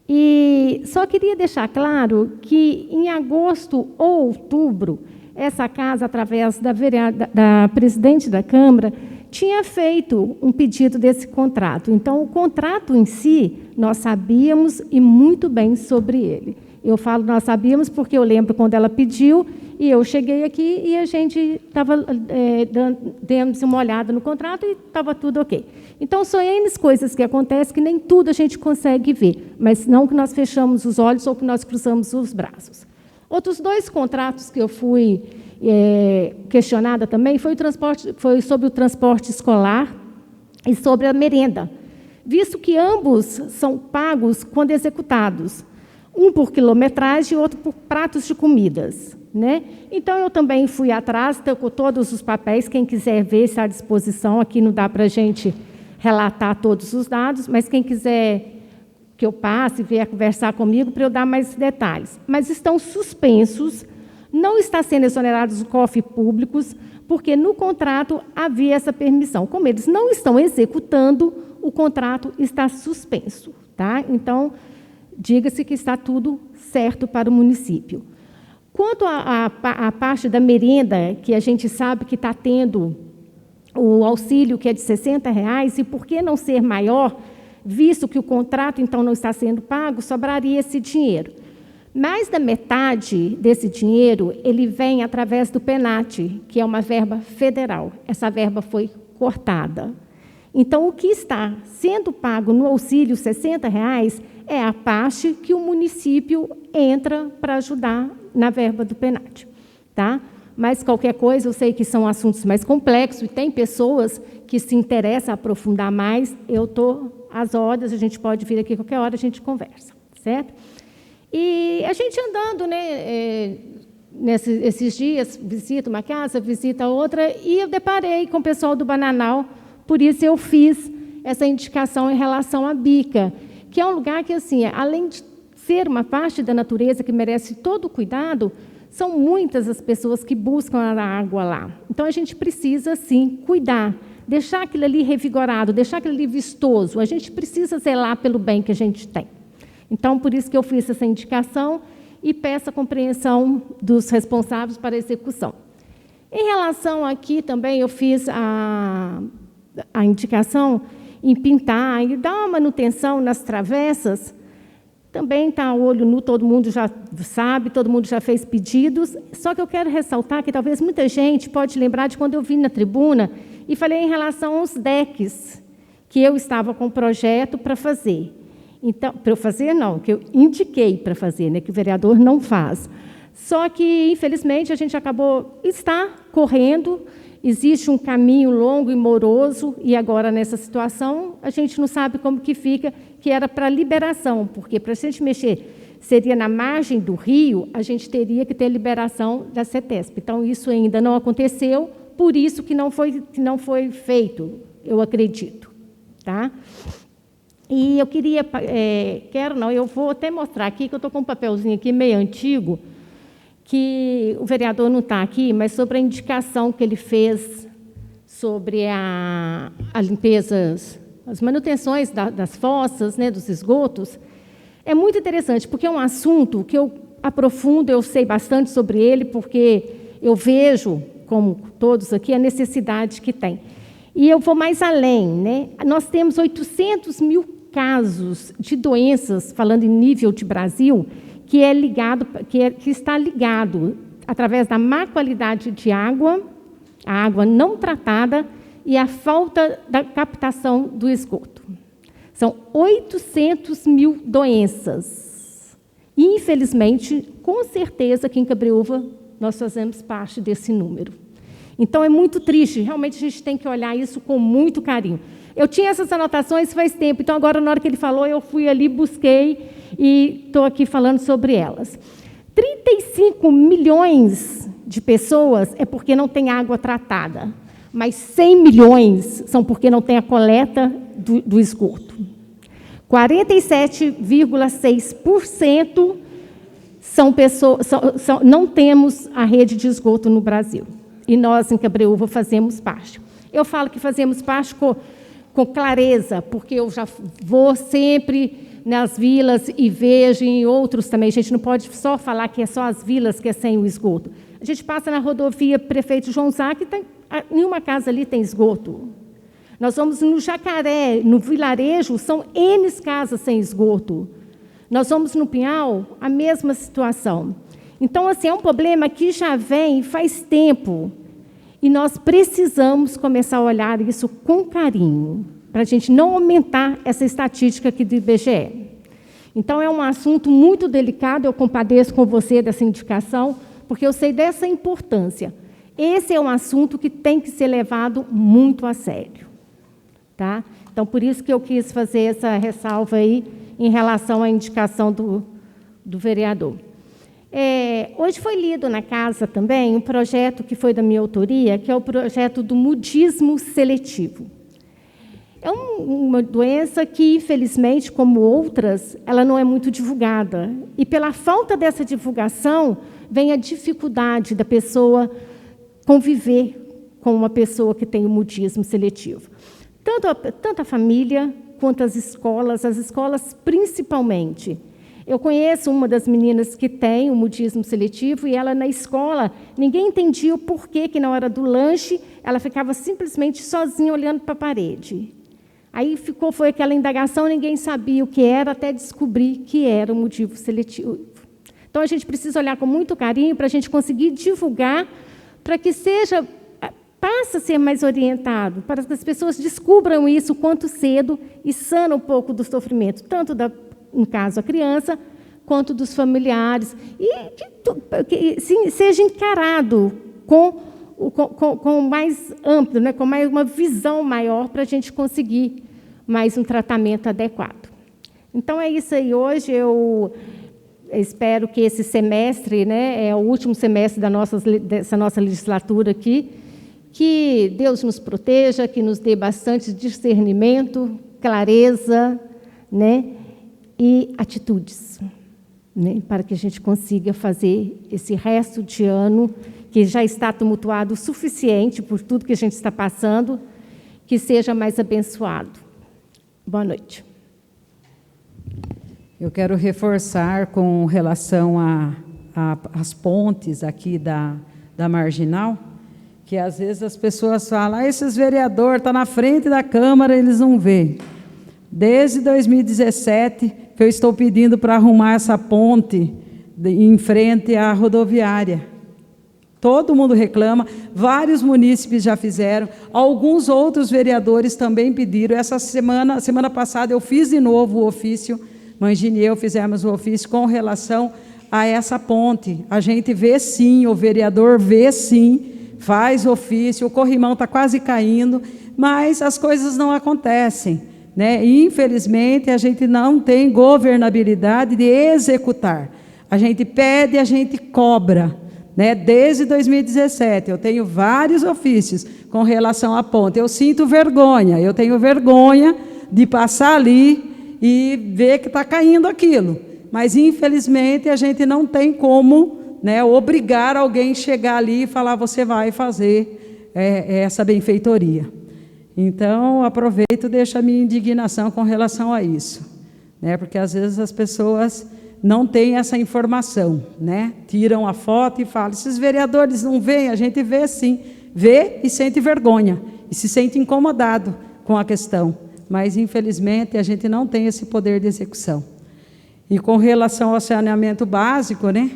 E só queria deixar claro que em agosto ou outubro, essa casa, através da presidente da Câmara, tinha feito um pedido desse contrato. Então, o contrato em si, nós sabíamos e muito bem sobre ele. Eu falo nós sabíamos porque eu lembro quando ela pediu e eu cheguei aqui e a gente estava demos uma olhada no contrato e estava tudo ok. Então, são N coisas que acontecem que nem tudo a gente consegue ver, mas não que nós fechamos os olhos ou que nós cruzamos os braços. Outros 2 contratos que eu fui questionada também foi sobre o transporte escolar e sobre a merenda, visto que ambos são pagos quando executados, um por quilometragem e outro por pratos de comidas, né? Então, eu também fui atrás, estou com todos os papéis, quem quiser ver está à disposição, aqui não dá para a gente relatar todos os dados, mas quem quiser que eu passe, vier conversar comigo para eu dar mais detalhes. Mas estão suspensos, não está sendo exonerados os cofres públicos, porque no contrato havia essa permissão. Como eles não estão executando, o contrato está suspenso, tá? Então, diga-se que está tudo certo para o município. Quanto à parte da merenda, que a gente sabe que está tendo o auxílio que é de R$ 60, e por que não ser maior, visto que o contrato, então, não está sendo pago, sobraria esse dinheiro. Mais da metade desse dinheiro, ele vem através do PENAT, que é uma verba federal. Essa verba foi cortada. Então, o que está sendo pago no auxílio, R$ 60, é a parte que o município entra para ajudar na verba do PENAT, tá? Mas, qualquer coisa, eu sei que são assuntos mais complexos e tem pessoas que se interessam a aprofundar mais, eu estou às ordens, a gente pode vir aqui qualquer hora, a gente conversa, certo? E a gente andando, né, esses dias, visita uma casa, visita outra, e eu deparei com o pessoal do Bananal, por isso eu fiz essa indicação em relação à bica, que é um lugar que, assim, além de ser uma parte da natureza que merece todo o cuidado, são muitas as pessoas que buscam a água lá. Então, a gente precisa, sim, cuidar, deixar aquilo ali revigorado, deixar aquilo ali vistoso. A gente precisa zelar pelo bem que a gente tem. Então, por isso que eu fiz essa indicação e peço a compreensão dos responsáveis para a execução. Em relação aqui também, eu fiz a indicação em pintar e dar uma manutenção nas travessas. Também está a olho nu, todo mundo já sabe, todo mundo já fez pedidos. Só que eu quero ressaltar que talvez muita gente pode lembrar de quando eu vim na tribuna e falei em relação aos decks, que eu estava com um projeto para fazer. Então, para eu fazer, não, que eu indiquei para fazer, né, que o vereador não faz. Só que, infelizmente, a gente está correndo, existe um caminho longo e moroso, e agora, nessa situação, a gente não sabe como que fica, que era para liberação, porque para a gente mexer, seria na margem do rio, a gente teria que ter liberação da CETESP. Então, isso ainda não aconteceu, por isso que não foi feito, eu acredito. Tá? E eu queria, eu vou até mostrar aqui, que eu estou com um papelzinho aqui meio antigo, que o vereador não está aqui, mas sobre a indicação que ele fez sobre a limpeza, as manutenções das fossas, né, dos esgotos, é muito interessante, porque é um assunto que eu aprofundo, eu sei bastante sobre ele, porque eu vejo, como todos aqui, a necessidade que tem. E eu vou mais além, né? Nós temos 800 mil casos de doenças, falando em nível de Brasil, que está ligado através da má qualidade de água, a água não tratada e a falta da captação do esgoto. São 800 mil doenças. E, infelizmente, com certeza, aqui em Cabreúva, nós fazemos parte desse número. Então, é muito triste. Realmente, a gente tem que olhar isso com muito carinho. Eu tinha essas anotações faz tempo, então, agora, na hora que ele falou, eu fui ali, busquei e estou aqui falando sobre elas. 35 milhões de pessoas é porque não tem água tratada, mas 100 milhões são porque não tem a coleta do esgoto. 47,6% são pessoas, não temos a rede de esgoto no Brasil. E nós, em Cabreúva, fazemos parte. Eu falo que fazemos parte com clareza, porque eu já vou sempre nas vilas e vejo em outros também. A gente não pode só falar que é só as vilas que é sem o esgoto. A gente passa na rodovia Prefeito João Zac, nenhuma casa ali tem esgoto. Nós vamos no Jacaré, no vilarejo, são N casas sem esgoto. Nós vamos no Pinhal, a mesma situação. Então, assim, é um problema que já vem faz tempo. E nós precisamos começar a olhar isso com carinho, para a gente não aumentar essa estatística aqui do IBGE. Então, é um assunto muito delicado, eu compadeço com você dessa indicação, porque eu sei dessa importância. Esse é um assunto que tem que ser levado muito a sério. Tá? Então, por isso que eu quis fazer essa ressalva aí em relação à indicação do vereador. Hoje foi lido na casa também um projeto que foi da minha autoria, que é o projeto do mudismo seletivo. É uma doença que, infelizmente, como outras, ela não é muito divulgada. E pela falta dessa divulgação, vem a dificuldade da pessoa conviver com uma pessoa que tem o mudismo seletivo. Tanto a família quanto as escolas principalmente. Eu conheço uma das meninas que tem o mudismo seletivo e ela na escola, ninguém entendia o porquê que na hora do lanche ela ficava simplesmente sozinha olhando para a parede. Aí foi aquela indagação, ninguém sabia o que era, até descobrir que era o mudismo seletivo. Então, a gente precisa olhar com muito carinho para a gente conseguir divulgar, para que passe a ser mais orientado, para que as pessoas descubram isso quanto cedo e sanam um pouco do sofrimento, tanto no caso, a criança, quanto dos familiares, e que seja encarado com mais amplo, né, com mais uma visão maior para a gente conseguir mais um tratamento adequado. Então, é isso aí. Hoje eu espero que esse semestre, né, é o último semestre dessa nossa legislatura aqui, que Deus nos proteja, que nos dê bastante discernimento, clareza, né, e atitudes, né, para que a gente consiga fazer esse resto de ano, que já está tumultuado o suficiente por tudo que a gente está passando, que seja mais abençoado. Boa noite. Eu quero reforçar com relação às pontes aqui da Marginal, que às vezes as pessoas falam, esses vereadores estão na frente da Câmara, eles não veem. Desde 2017, que eu estou pedindo para arrumar essa ponte em frente à rodoviária. Todo mundo reclama, vários munícipes já fizeram, alguns outros vereadores também pediram. Essa semana passada, eu fiz de novo o ofício, Mangini e eu fizemos o ofício com relação a essa ponte. A gente vê sim, o vereador vê sim, faz ofício, o corrimão está quase caindo, mas as coisas não acontecem. Né? Infelizmente, a gente não tem governabilidade de executar. A gente pede, a gente cobra. Né? Desde 2017, eu tenho vários ofícios com relação à ponte. Eu sinto vergonha, eu tenho vergonha de passar ali e ver que está caindo aquilo. Mas, infelizmente, a gente não tem como, né, obrigar alguém a chegar ali e falar, você vai fazer essa benfeitoria. Então, aproveito e deixo a minha indignação com relação a isso, né? Porque às vezes as pessoas não têm essa informação, né? Tiram a foto e falam, esses vereadores não veem, a gente vê sim, vê e sente vergonha, e se sente incomodado com a questão, mas infelizmente a gente não tem esse poder de execução. E com relação ao saneamento básico, né?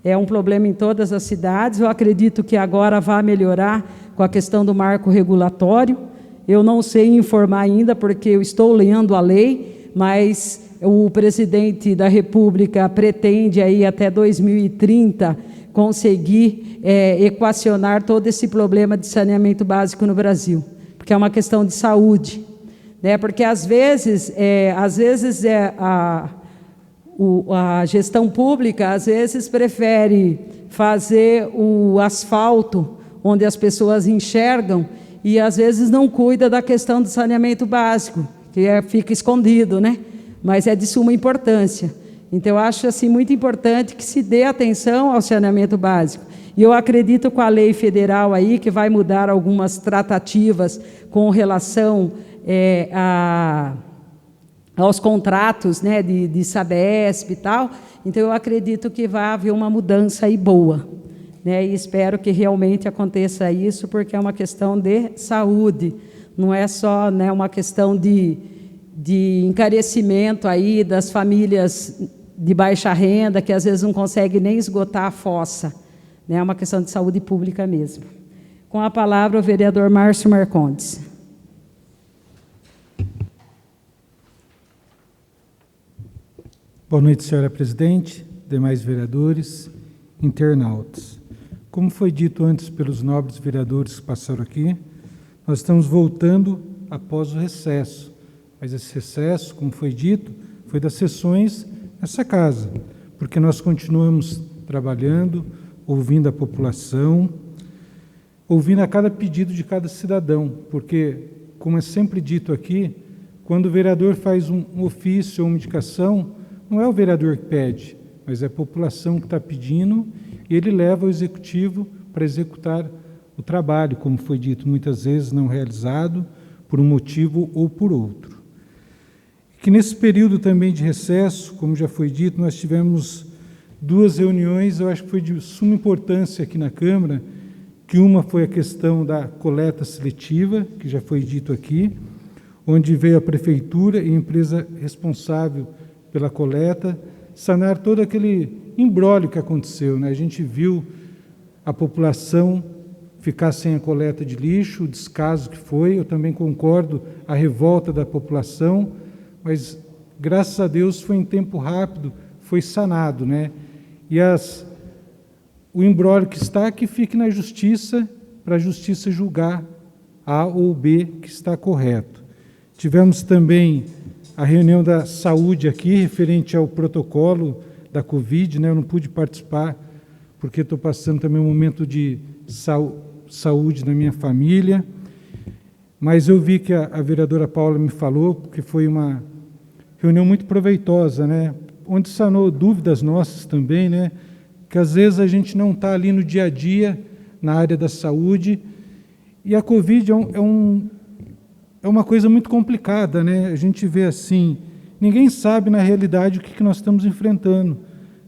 É um problema em todas as cidades. Eu acredito que agora vai melhorar com a questão do marco regulatório. Eu não sei informar ainda, porque eu estou lendo a lei, mas o presidente da República pretende aí até 2030 conseguir equacionar todo esse problema de saneamento básico no Brasil, porque é uma questão de saúde, né? Porque às vezes a gestão pública às vezes prefere fazer o asfalto onde as pessoas enxergam e às vezes não cuida da questão do saneamento básico, que fica escondido, né? Mas é de suma importância. Então, eu acho assim, muito importante que se dê atenção ao saneamento básico. E eu acredito com a lei federal aí, que vai mudar algumas tratativas com relação aos contratos, né, de Sabesp e tal. Então, eu acredito que vai haver uma mudança aí boa, né? E espero que realmente aconteça isso, porque é uma questão de saúde, não é só, né, uma questão de encarecimento aí das famílias de baixa renda, que às vezes não conseguem nem esgotar a fossa, né? É uma questão de saúde pública mesmo. Com a palavra, o vereador Márcio Marcondes. Boa noite, senhora presidente, demais vereadores, internautas. Como foi dito antes pelos nobres vereadores que passaram aqui, nós estamos voltando após o recesso. Mas esse recesso, como foi dito, foi das sessões nessa casa, porque nós continuamos trabalhando, ouvindo a população, ouvindo a cada pedido de cada cidadão, porque, como é sempre dito aqui, quando o vereador faz um ofício ou uma indicação, não é o vereador que pede, mas é a população que está pedindo, e ele leva o executivo para executar o trabalho, como foi dito, muitas vezes não realizado, por um motivo ou por outro. Que nesse período também de recesso, como já foi dito, nós tivemos duas reuniões, eu acho que foi de suma importância aqui na Câmara, que uma foi a questão da coleta seletiva, que já foi dito aqui, onde veio a Prefeitura e a empresa responsável pela coleta, sanar todo aquele imbróglio que aconteceu, né? A gente viu a população ficar sem a coleta de lixo, o descaso que foi, eu também concordo, a revolta da população, mas, graças a Deus, foi em tempo rápido, foi sanado, né? E o imbróglio que está, que fique na Justiça, para a Justiça julgar A ou B que está correto. Tivemos também a reunião da saúde aqui, referente ao protocolo da Covid, né? Eu não pude participar, porque estou passando também um momento de saúde na minha família, mas eu vi que a vereadora Paula me falou, porque foi uma reunião muito proveitosa, né? Onde sanou dúvidas nossas também, né? Que às vezes a gente não está ali no dia a dia, na área da saúde, e a Covid é uma coisa muito complicada, né? A gente vê assim, ninguém sabe na realidade o que nós estamos enfrentando.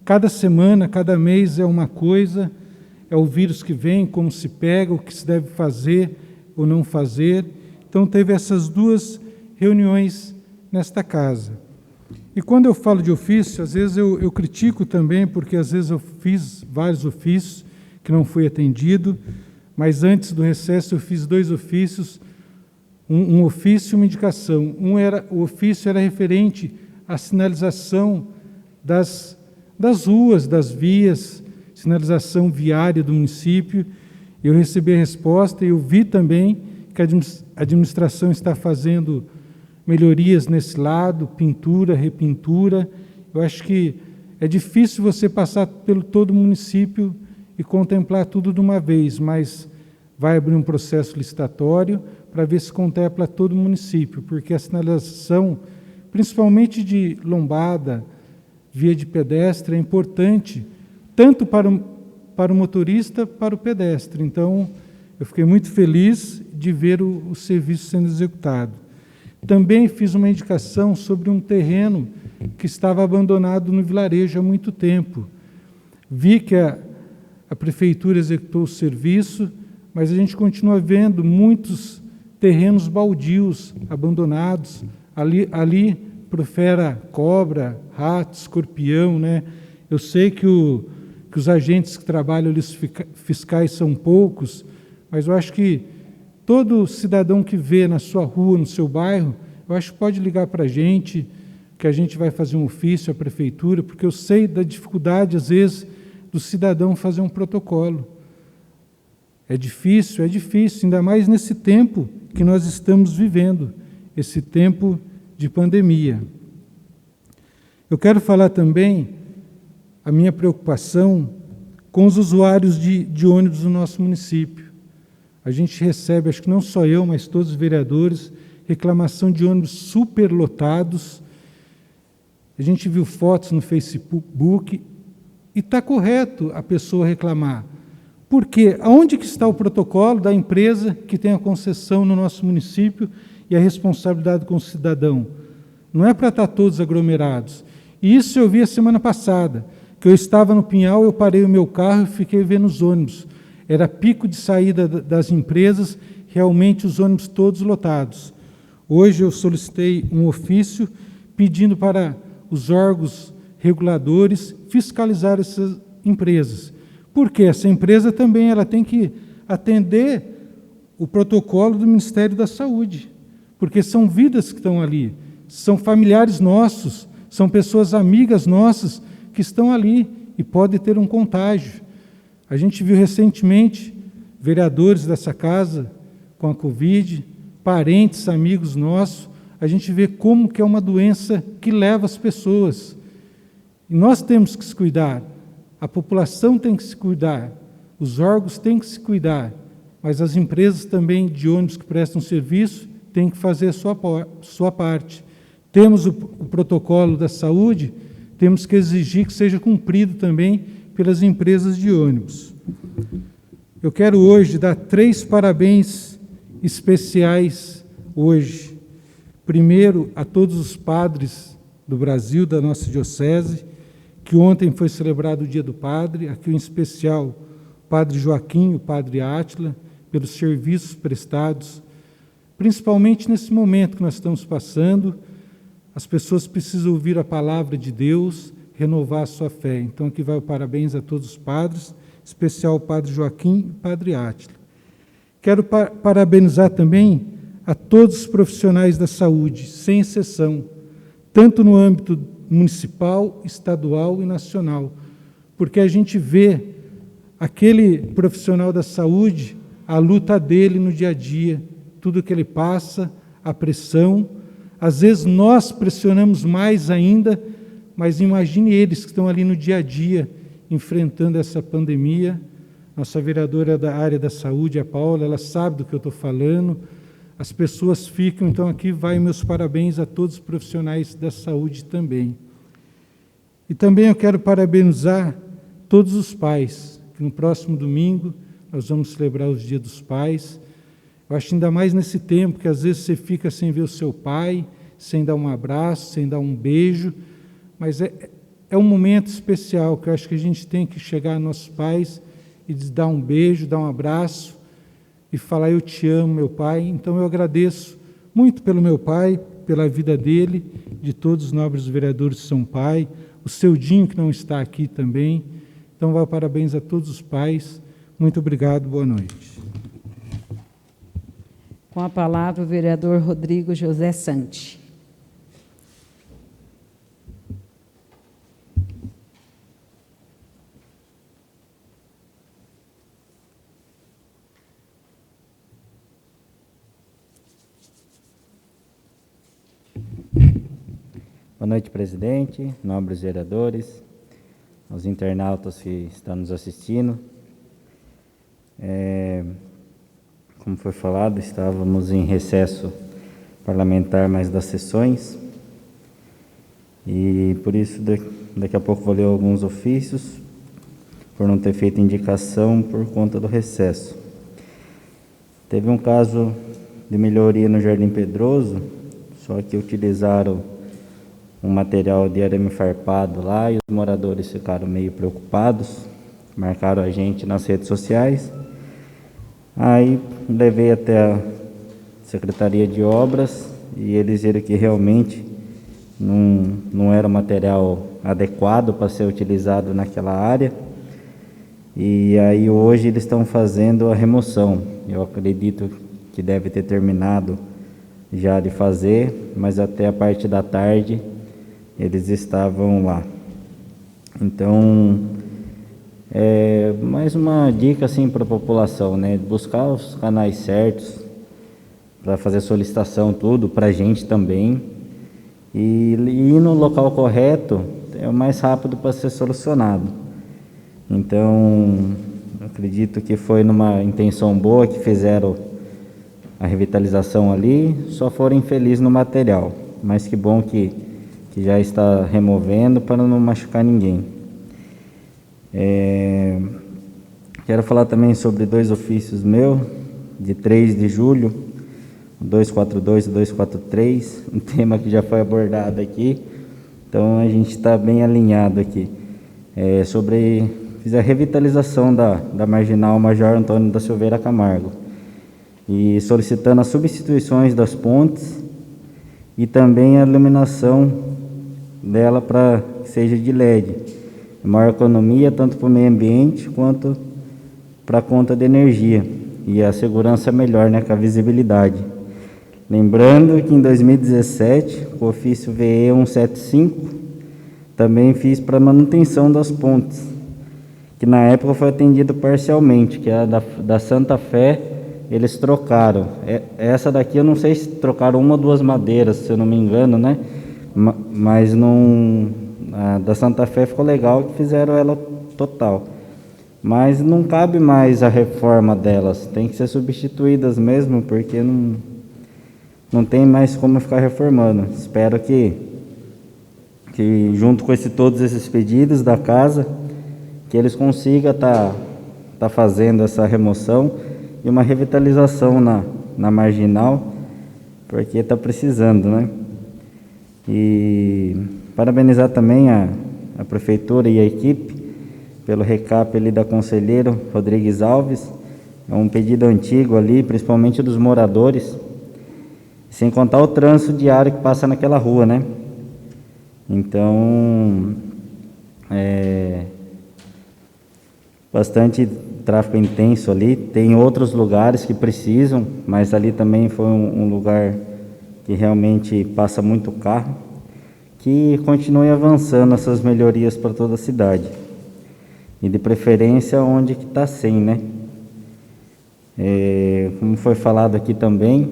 Cada semana, cada mês é uma coisa, é o vírus que vem, como se pega, o que se deve fazer ou não fazer. Então, teve essas duas reuniões nesta casa. E quando eu falo de ofício, às vezes eu critico também, porque às vezes eu fiz vários ofícios que não fui atendido, mas antes do recesso eu fiz 2 ofícios, um ofício e uma indicação. O ofício era referente à sinalização das ruas, das vias, sinalização viária do município. Eu recebi a resposta e eu vi também que a administração está fazendo melhorias nesse lado, pintura, repintura. Eu acho que é difícil você passar pelo todo o município e contemplar tudo de uma vez, mas vai abrir um processo licitatório para ver se contempla todo o município, porque a sinalização, principalmente de lombada, via de pedestre, é importante, tanto para o motorista, para o pedestre. Então, eu fiquei muito feliz de ver o serviço sendo executado. Também fiz uma indicação sobre um terreno que estava abandonado no vilarejo há muito tempo. Vi que a Prefeitura executou o serviço, mas a gente continua vendo muitos terrenos baldios, abandonados. Ali profera cobra, rato, escorpião, né? Eu sei que que os agentes que trabalham ali, os fiscais, são poucos, mas eu acho que todo cidadão que vê na sua rua, no seu bairro, eu acho que pode ligar para a gente, que a gente vai fazer um ofício à prefeitura, porque eu sei da dificuldade, às vezes, do cidadão fazer um protocolo. É difícil, ainda mais nesse tempo que nós estamos vivendo, esse tempo de pandemia. Eu quero falar também a minha preocupação com os usuários de ônibus do nosso município. A gente recebe, acho que não só eu, mas todos os vereadores, reclamação de ônibus superlotados. A gente viu fotos no Facebook e está correto a pessoa reclamar. Por quê? Aonde que está o protocolo da empresa que tem a concessão no nosso município e a responsabilidade com o cidadão? Não é para estar todos aglomerados. E isso eu vi a semana passada, que eu estava no Pinhal, eu parei o meu carro e fiquei vendo os ônibus. Era pico de saída das empresas, realmente os ônibus todos lotados. Hoje eu solicitei um ofício pedindo para os órgãos reguladores fiscalizar essas empresas. Porque essa empresa também ela tem que atender o protocolo do Ministério da Saúde, porque são vidas que estão ali, são familiares nossos, são pessoas amigas nossas que estão ali e pode ter um contágio. A gente viu recentemente vereadores dessa casa com a Covid, parentes, amigos nossos, a gente vê como que é uma doença que leva as pessoas. E nós temos que se cuidar, a população tem que se cuidar, os órgãos têm que se cuidar, mas as empresas também de ônibus que prestam serviço têm que fazer a sua parte. Temos o protocolo da saúde, temos que exigir que seja cumprido também pelas empresas de ônibus. Eu quero hoje dar 3 parabéns especiais hoje. Primeiro, a todos os padres do Brasil, da nossa diocese, que ontem foi celebrado o Dia do Padre, aqui em especial o Padre Joaquim, o Padre Átila, pelos serviços prestados, principalmente nesse momento que nós estamos passando. As pessoas precisam ouvir a palavra de Deus, renovar a sua fé. Então aqui vai o parabéns a todos os padres, em especial o Padre Joaquim e o Padre Átila. Quero parabenizar também a todos os profissionais da saúde, sem exceção, tanto no âmbito municipal, estadual e nacional, porque a gente vê aquele profissional da saúde, a luta dele no dia a dia, tudo que ele passa, a pressão. Às vezes nós pressionamos mais ainda, mas imagine eles que estão ali no dia a dia, enfrentando essa pandemia. Nossa vereadora da área da saúde, a Paula, ela sabe do que eu estou falando. As pessoas ficam, então aqui vai meus parabéns a todos os profissionais da saúde também. E também eu quero parabenizar todos os pais, que no próximo domingo nós vamos celebrar os Dias dos Pais. Eu acho ainda mais nesse tempo que às vezes você fica sem ver o seu pai, sem dar um abraço, sem dar um beijo, mas é um momento especial que eu acho que a gente tem que chegar aos nossos pais e dar um beijo, dar um abraço e falar: eu te amo, meu pai. Então eu agradeço muito pelo meu pai, pela vida dele, de todos os nobres vereadores de São Pai, o seu Dinho que não está aqui também. Então vai parabéns a todos os pais. Muito obrigado, boa noite. Com a palavra o vereador Rodrigo José Santi. Boa noite, presidente, nobres vereadores, aos internautas que estão nos assistindo. Como foi falado, estávamos em recesso parlamentar mais das sessões e por isso daqui a pouco vou ler alguns ofícios por não ter feito indicação por conta do recesso. Teve um caso de melhoria no Jardim Pedroso, só que utilizaram um material de arame farpado lá e os moradores ficaram meio preocupados, marcaram a gente nas redes sociais. Aí levei até a Secretaria de Obras e eles viram que realmente não era o material adequado para ser utilizado naquela área. E aí hoje eles estão fazendo a remoção. Eu acredito que deve ter terminado já de fazer, mas até a parte da tarde eles estavam lá. Então, mais uma dica assim para a população, né? Buscar os canais certos para fazer solicitação, tudo, para a gente também. E ir no local correto é o mais rápido para ser solucionado. Então, acredito que foi numa intenção boa que fizeram a revitalização ali, só foram infelizes no material. Mas que bom que já está removendo para não machucar ninguém. Quero falar também sobre 2 ofícios meus, de 3 de julho, 242 e 243, um tema que já foi abordado aqui, então a gente está bem alinhado aqui. Fiz a revitalização da Marginal Major Antônio da Silveira Camargo, e solicitando as substituições das pontes e também a iluminação dela para que seja de LED. Maior economia tanto para o meio ambiente quanto para a conta de energia, e a segurança melhor, né, com a visibilidade. Lembrando que em 2017, o ofício VE 175, também fiz para manutenção das pontes, que na época foi atendido parcialmente, que a da Santa Fé eles trocaram. Essa daqui eu não sei se trocaram 1 ou 2 madeiras, se eu não me engano, né? Mas a da Santa Fé ficou legal, que fizeram ela total. Mas não cabe mais a reforma delas, tem que ser substituídas mesmo, porque não tem mais como ficar reformando. Espero que junto com todos esses pedidos da casa, que eles consigam tá fazendo essa remoção e uma revitalização na Marginal, porque está precisando, né? E parabenizar também a Prefeitura e a equipe pelo recap ali da conselheira Rodrigues Alves. É um pedido antigo ali, principalmente dos moradores, sem contar o trânsito diário que passa naquela rua, né? Então, bastante tráfego intenso ali. Tem outros lugares que precisam, mas ali também foi um lugar que realmente passa muito carro. Que continue avançando essas melhorias para toda a cidade. E de preferência onde que está sem, né? Como foi falado aqui também,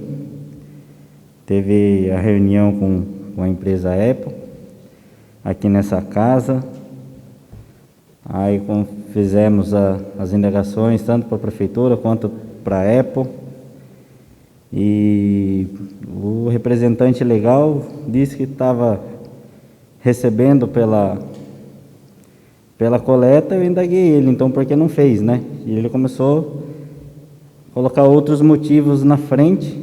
teve a reunião com a empresa Apple, aqui nessa casa. Aí fizemos as indagações tanto para a Prefeitura quanto para a Apple. E o representante legal disse que estava recebendo pela coleta. Eu indaguei ele, então por que não fez, né? E ele começou a colocar outros motivos na frente,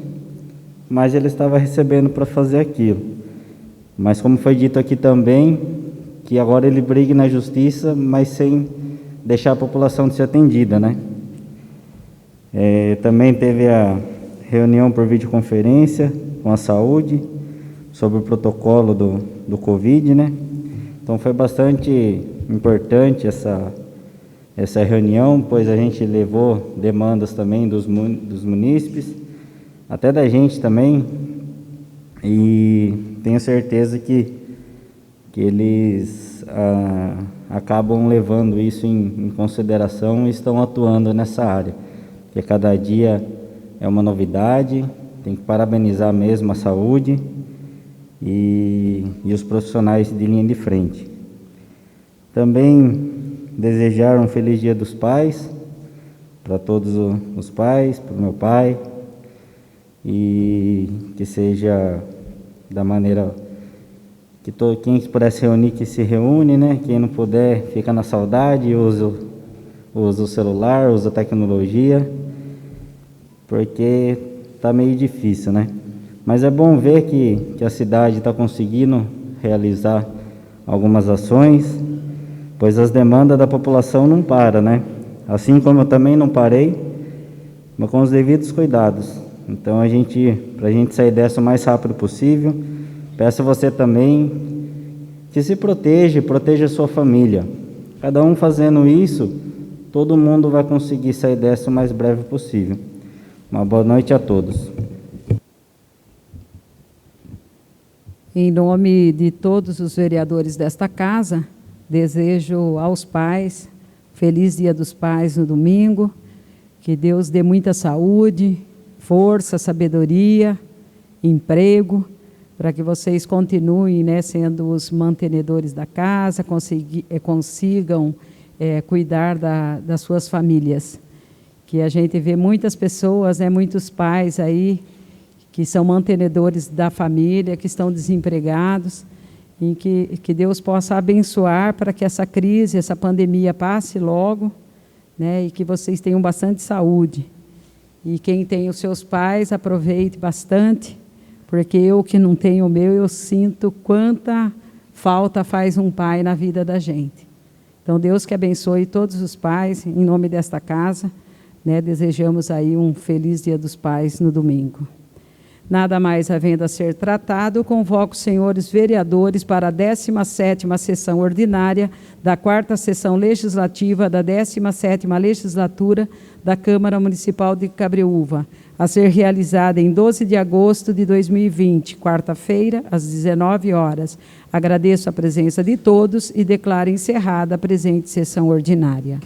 mas ele estava recebendo para fazer aquilo. Mas como foi dito aqui também, que agora ele brigue na justiça, mas sem deixar a população de ser atendida, né? Também teve a reunião por videoconferência com a saúde, sobre o protocolo do Covid, né? Então foi bastante importante essa reunião, pois a gente levou demandas também dos munícipes, até da gente também, e tenho certeza que eles acabam levando isso em consideração e estão atuando nessa área, porque cada dia é uma novidade. Tem que parabenizar mesmo a saúde e os profissionais de linha de frente. Também desejar um feliz Dia dos Pais para todos os pais, para o meu pai, e que seja da maneira que quem puder se reunir, que se reúne, né? Quem não puder, fica na saudade, usa o celular, usa a tecnologia, porque está meio difícil, né? Mas é bom ver que a cidade está conseguindo realizar algumas ações, pois as demandas da população não param, né? Assim como eu também não parei, mas com os devidos cuidados. Então, para a gente sair dessa o mais rápido possível, peço a você também que se proteja a sua família. Cada um fazendo isso, todo mundo vai conseguir sair dessa o mais breve possível. Uma boa noite a todos. Em nome de todos os vereadores desta casa, desejo aos pais, feliz Dia dos Pais no domingo, que Deus dê muita saúde, força, sabedoria, emprego, para que vocês continuem, né, sendo os mantenedores da casa, consigam cuidar das suas famílias. Que a gente vê muitas pessoas, né, muitos pais aí, que são mantenedores da família, que estão desempregados, e que Deus possa abençoar para que essa crise, essa pandemia passe logo, né, e que vocês tenham bastante saúde. E quem tem os seus pais, aproveite bastante, porque eu que não tenho o meu, eu sinto quanta falta faz um pai na vida da gente. Então, Deus que abençoe todos os pais, em nome desta casa, né, desejamos aí um feliz Dia dos Pais no domingo. Nada mais havendo a ser tratado, convoco os senhores vereadores para a 17ª sessão ordinária da 4ª sessão legislativa da 17ª legislatura da Câmara Municipal de Cabreúva, a ser realizada em 12 de agosto de 2020, quarta-feira, às 19 horas. Agradeço a presença de todos e declaro encerrada a presente sessão ordinária.